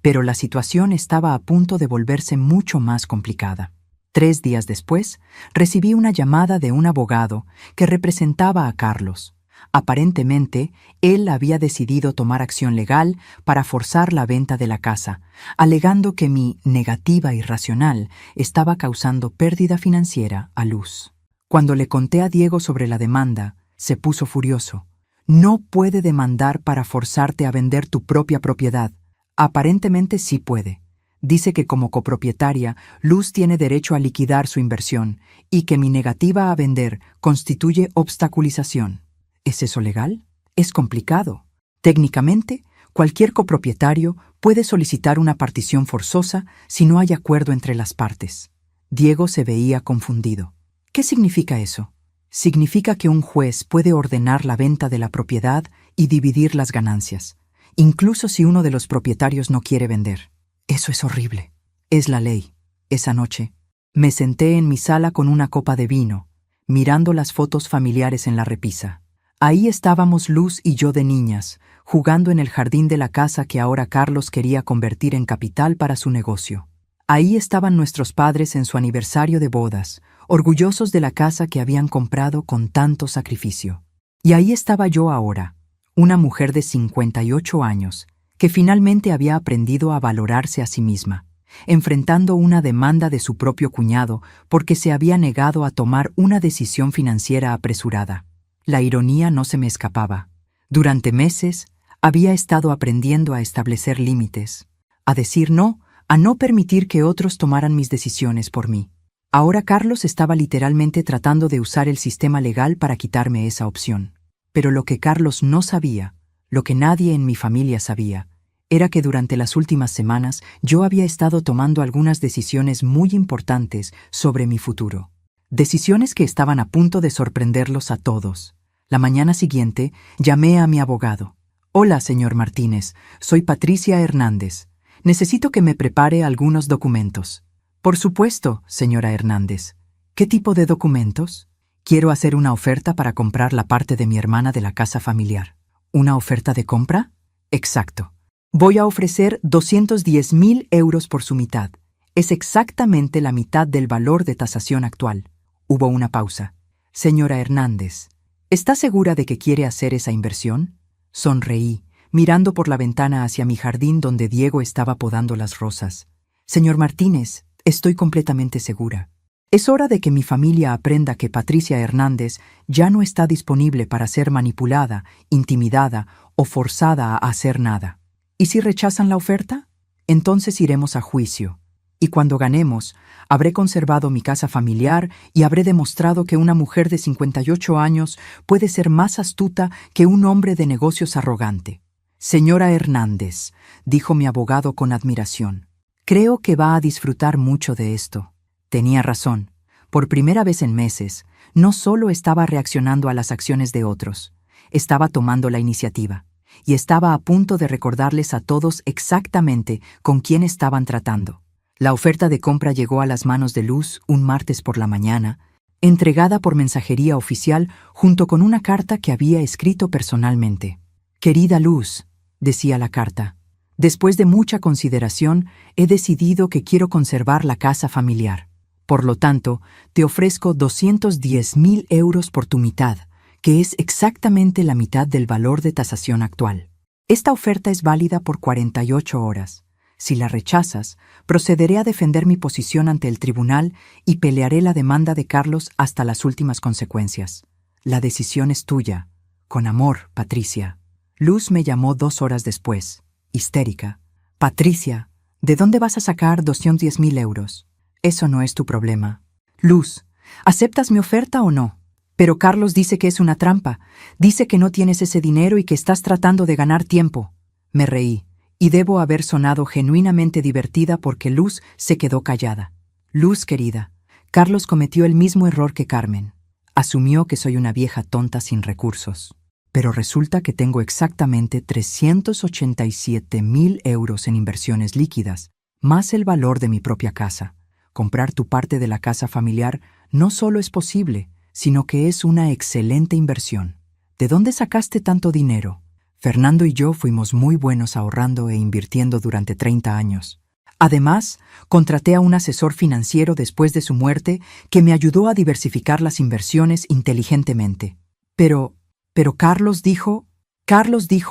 Pero la situación estaba a punto de volverse mucho más complicada. 3 días después, recibí una llamada de un abogado que representaba a Carlos. Aparentemente, él había decidido tomar acción legal para forzar la venta de la casa, alegando que mi negativa irracional estaba causando pérdida financiera a Luz. Cuando le conté a Diego sobre la demanda, se puso furioso. No puede demandar para forzarte a vender tu propia propiedad. Aparentemente sí puede. Dice que como copropietaria, Luz tiene derecho a liquidar su inversión y que mi negativa a vender constituye obstaculización. ¿Es eso legal? Es complicado. Técnicamente, cualquier copropietario puede solicitar una partición forzosa si no hay acuerdo entre las partes. Diego se veía confundido. ¿Qué significa eso? Significa que un juez puede ordenar la venta de la propiedad y dividir las ganancias, incluso si uno de los propietarios no quiere vender. Eso es horrible. Es la ley. Esa noche, me senté en mi sala con una copa de vino, mirando las fotos familiares en la repisa. Ahí estábamos Luz y yo de niñas, jugando en el jardín de la casa que ahora Carlos quería convertir en capital para su negocio. Ahí estaban nuestros padres en su aniversario de bodas, orgullosos de la casa que habían comprado con tanto sacrificio. Y ahí estaba yo ahora, una mujer de 58 años, que finalmente había aprendido a valorarse a sí misma, enfrentando una demanda de su propio cuñado porque se había negado a tomar una decisión financiera apresurada. La ironía no se me escapaba. Durante meses había estado aprendiendo a establecer límites, a decir no, a no permitir que otros tomaran mis decisiones por mí. Ahora Carlos estaba literalmente tratando de usar el sistema legal para quitarme esa opción. Pero lo que Carlos no sabía, lo que nadie en mi familia sabía, era que durante las últimas semanas yo había estado tomando algunas decisiones muy importantes sobre mi futuro. Decisiones que estaban a punto de sorprenderlos a todos. La mañana siguiente llamé a mi abogado. «Hola, señor Martínez, soy Patricia Hernández. Necesito que me prepare algunos documentos». «Por supuesto, señora Hernández. ¿Qué tipo de documentos?» «Quiero hacer una oferta para comprar la parte de mi hermana de la casa familiar». «¿Una oferta de compra?» «Exacto. Voy a ofrecer 210.000 euros por su mitad. Es exactamente la mitad del valor de tasación actual». Hubo una pausa. «Señora Hernández, ¿está segura de que quiere hacer esa inversión?» Sonreí, mirando por la ventana hacia mi jardín donde Diego estaba podando las rosas. «Señor Martínez, estoy completamente segura. Es hora de que mi familia aprenda que Patricia Hernández ya no está disponible para ser manipulada, intimidada o forzada a hacer nada. ¿Y si rechazan la oferta? Entonces iremos a juicio. Y cuando ganemos, habré conservado mi casa familiar y habré demostrado que una mujer de 58 años puede ser más astuta que un hombre de negocios arrogante». «Señora Hernández», dijo mi abogado con admiración, «creo que va a disfrutar mucho de esto». Tenía razón. Por primera vez en meses, no solo estaba reaccionando a las acciones de otros, estaba tomando la iniciativa, y estaba a punto de recordarles a todos exactamente con quién estaban tratando. La oferta de compra llegó a las manos de Luz un martes por la mañana, entregada por mensajería oficial junto con una carta que había escrito personalmente. «Querida Luz», decía la carta, «después de mucha consideración, he decidido que quiero conservar la casa familiar. Por lo tanto, te ofrezco 210.000 euros por tu mitad, que es exactamente la mitad del valor de tasación actual. Esta oferta es válida por 48 horas. Si la rechazas, procederé a defender mi posición ante el tribunal y pelearé la demanda de Carlos hasta las últimas consecuencias. La decisión es tuya. Con amor, Patricia». Luz me llamó 2 horas después, histérica. «Patricia, ¿de dónde vas a sacar 210.000 euros? Eso no es tu problema». «Luz, ¿aceptas mi oferta o no? Pero Carlos dice que es una trampa. Dice que no tienes ese dinero y que estás tratando de ganar tiempo». Me reí, y debo haber sonado genuinamente divertida porque Luz se quedó callada. «Luz, querida, Carlos cometió el mismo error que Carmen. Asumió que soy una vieja tonta sin recursos. Pero resulta que tengo exactamente 387.000 euros en inversiones líquidas, más el valor de mi propia casa. Comprar tu parte de la casa familiar no solo es posible, sino que es una excelente inversión. ¿De dónde sacaste tanto dinero?» Fernando y yo fuimos muy buenos ahorrando e invirtiendo durante 30 años. Además, contraté a un asesor financiero después de su muerte que me ayudó a diversificar las inversiones inteligentemente. Pero Carlos dijo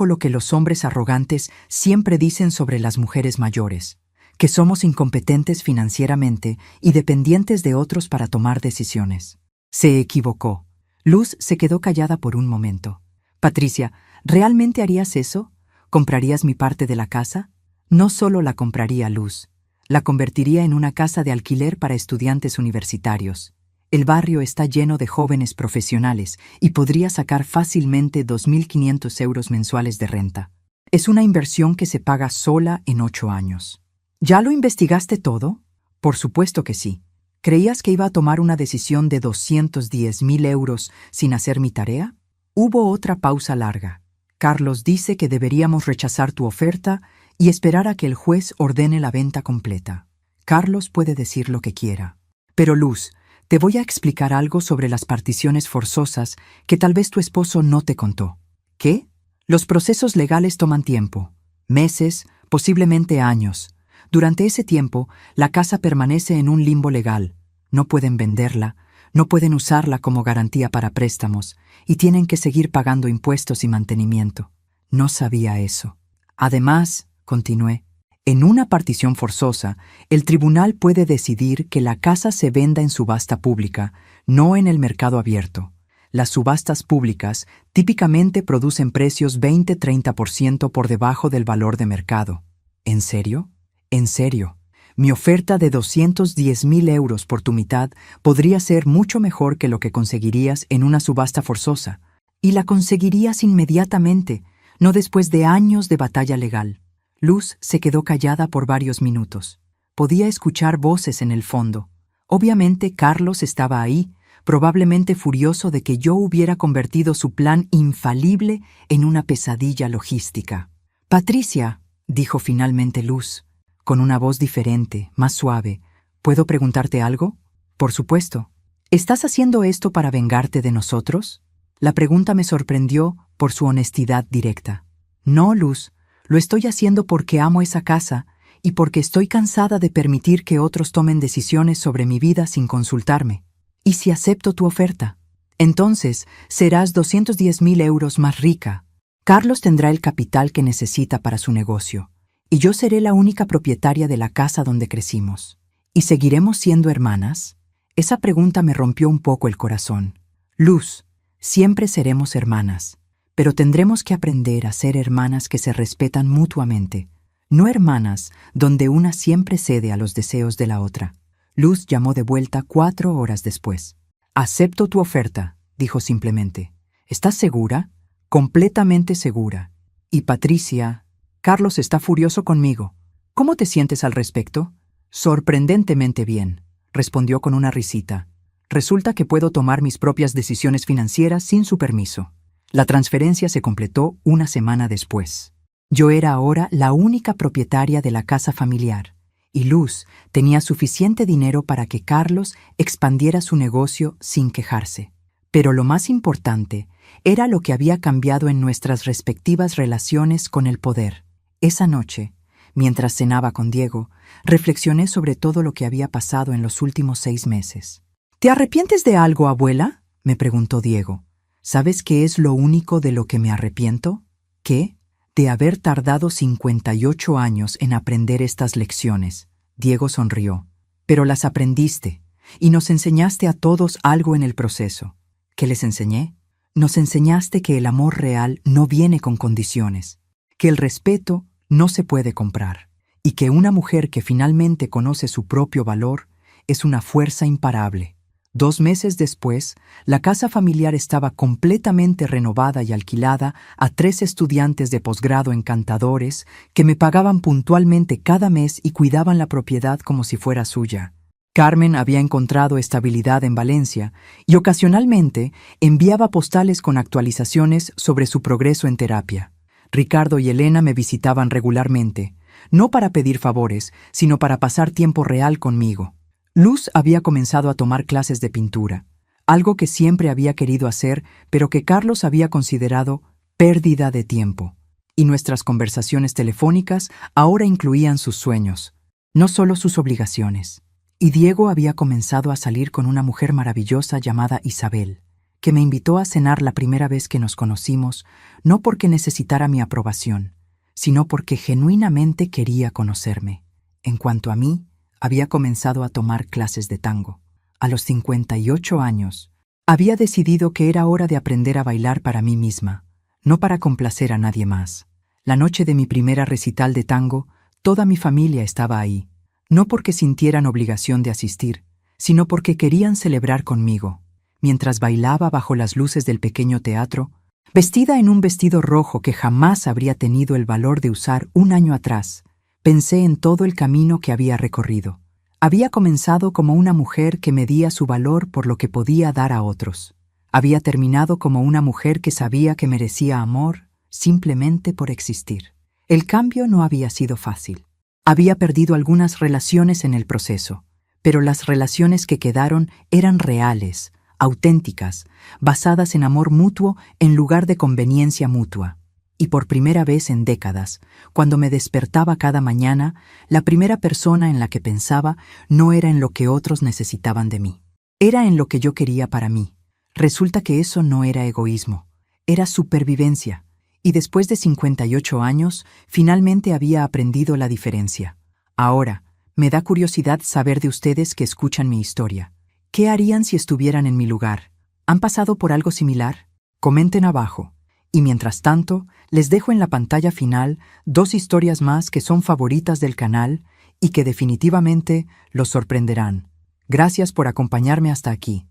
lo que los hombres arrogantes siempre dicen sobre las mujeres mayores, que somos incompetentes financieramente y dependientes de otros para tomar decisiones. Se equivocó. Luz se quedó callada por un momento. Patricia, ¿realmente harías eso? ¿Comprarías mi parte de la casa? No solo la compraría, Luz. La convertiría en una casa de alquiler para estudiantes universitarios. El barrio está lleno de jóvenes profesionales y podría sacar fácilmente 2.500 euros mensuales de renta. Es una inversión que se paga sola en 8 años. ¿Ya lo investigaste todo? Por supuesto que sí. ¿Creías que iba a tomar una decisión de 210.000 euros sin hacer mi tarea? Hubo otra pausa larga. Carlos dice que deberíamos rechazar tu oferta y esperar a que el juez ordene la venta completa. Carlos puede decir lo que quiera. Pero Luz, te voy a explicar algo sobre las particiones forzosas que tal vez tu esposo no te contó. ¿Qué? Los procesos legales toman tiempo. Meses, posiblemente años. Durante ese tiempo, la casa permanece en un limbo legal. No pueden venderla, no pueden usarla como garantía para préstamos y tienen que seguir pagando impuestos y mantenimiento. No sabía eso. Además, continué, en una partición forzosa, el tribunal puede decidir que la casa se venda en subasta pública, no en el mercado abierto. Las subastas públicas típicamente producen precios 20-30% por debajo del valor de mercado. ¿En serio? En serio. Mi oferta de 210.000 euros por tu mitad podría ser mucho mejor que lo que conseguirías en una subasta forzosa. Y la conseguirías inmediatamente, no después de años de batalla legal. Luz se quedó callada por varios minutos. Podía escuchar voces en el fondo. Obviamente Carlos estaba ahí, probablemente furioso de que yo hubiera convertido su plan infalible en una pesadilla logística. «Patricia», dijo finalmente Luz, con una voz diferente, más suave, «¿puedo preguntarte algo?» «Por supuesto». «¿Estás haciendo esto para vengarte de nosotros?» La pregunta me sorprendió por su honestidad directa. «No, Luz, lo estoy haciendo porque amo esa casa y porque estoy cansada de permitir que otros tomen decisiones sobre mi vida sin consultarme. ¿Y si acepto tu oferta? Entonces serás 210.000 euros más rica. Carlos tendrá el capital que necesita para su negocio, y yo seré la única propietaria de la casa donde crecimos. ¿Y seguiremos siendo hermanas?» Esa pregunta me rompió un poco el corazón. «Luz, siempre seremos hermanas, pero tendremos que aprender a ser hermanas que se respetan mutuamente, no hermanas donde una siempre cede a los deseos de la otra». Luz llamó de vuelta 4 horas después. «Acepto tu oferta», dijo simplemente. «¿Estás segura?» «Completamente segura. Y Patricia, Carlos está furioso conmigo. ¿Cómo te sientes al respecto?» «Sorprendentemente bien», respondió con una risita. «Resulta que puedo tomar mis propias decisiones financieras sin su permiso». La transferencia se completó una semana después. Yo era ahora la única propietaria de la casa familiar, y Luz tenía suficiente dinero para que Carlos expandiera su negocio sin quejarse. Pero lo más importante era lo que había cambiado en nuestras respectivas relaciones con el poder. Esa noche, mientras cenaba con Diego, reflexioné sobre todo lo que había pasado en los últimos 6 meses. «¿Te arrepientes de algo, abuela?», me preguntó Diego. «¿Sabes qué es lo único de lo que me arrepiento?» «¿Qué?» «De haber tardado 58 años en aprender estas lecciones». Diego sonrió. «Pero las aprendiste, y nos enseñaste a todos algo en el proceso». «¿Qué les enseñé?» «Nos enseñaste que el amor real no viene con condiciones, que el respeto no se puede comprar, y que una mujer que finalmente conoce su propio valor es una fuerza imparable». 2 meses después, la casa familiar estaba completamente renovada y alquilada a 3 estudiantes de posgrado encantadores que me pagaban puntualmente cada mes y cuidaban la propiedad como si fuera suya. Carmen había encontrado estabilidad en Valencia y ocasionalmente enviaba postales con actualizaciones sobre su progreso en terapia. Ricardo y Elena me visitaban regularmente, no para pedir favores, sino para pasar tiempo real conmigo. Luz había comenzado a tomar clases de pintura, algo que siempre había querido hacer, pero que Carlos había considerado pérdida de tiempo. Y nuestras conversaciones telefónicas ahora incluían sus sueños, no solo sus obligaciones. Y Diego había comenzado a salir con una mujer maravillosa llamada Isabel, que me invitó a cenar la primera vez que nos conocimos, no porque necesitara mi aprobación, sino porque genuinamente quería conocerme. En cuanto a mí, había comenzado a tomar clases de tango. A los 58 años, había decidido que era hora de aprender a bailar para mí misma, no para complacer a nadie más. La noche de mi primera recital de tango, toda mi familia estaba ahí, no porque sintieran obligación de asistir, sino porque querían celebrar conmigo. Mientras bailaba bajo las luces del pequeño teatro, vestida en un vestido rojo que jamás habría tenido el valor de usar un año atrás, pensé en todo el camino que había recorrido. Había comenzado como una mujer que medía su valor por lo que podía dar a otros. Había terminado como una mujer que sabía que merecía amor simplemente por existir. El cambio no había sido fácil. Había perdido algunas relaciones en el proceso, pero las relaciones que quedaron eran reales, auténticas, basadas en amor mutuo en lugar de conveniencia mutua. Y por primera vez en décadas, cuando me despertaba cada mañana, la primera persona en la que pensaba no era en lo que otros necesitaban de mí. Era en lo que yo quería para mí. Resulta que eso no era egoísmo, era supervivencia. Y después de 58 años, finalmente había aprendido la diferencia. Ahora, me da curiosidad saber de ustedes que escuchan mi historia. ¿Qué harían si estuvieran en mi lugar? ¿Han pasado por algo similar? Comenten abajo. Y mientras tanto, les dejo en la pantalla final 2 historias más que son favoritas del canal y que definitivamente los sorprenderán. Gracias por acompañarme hasta aquí.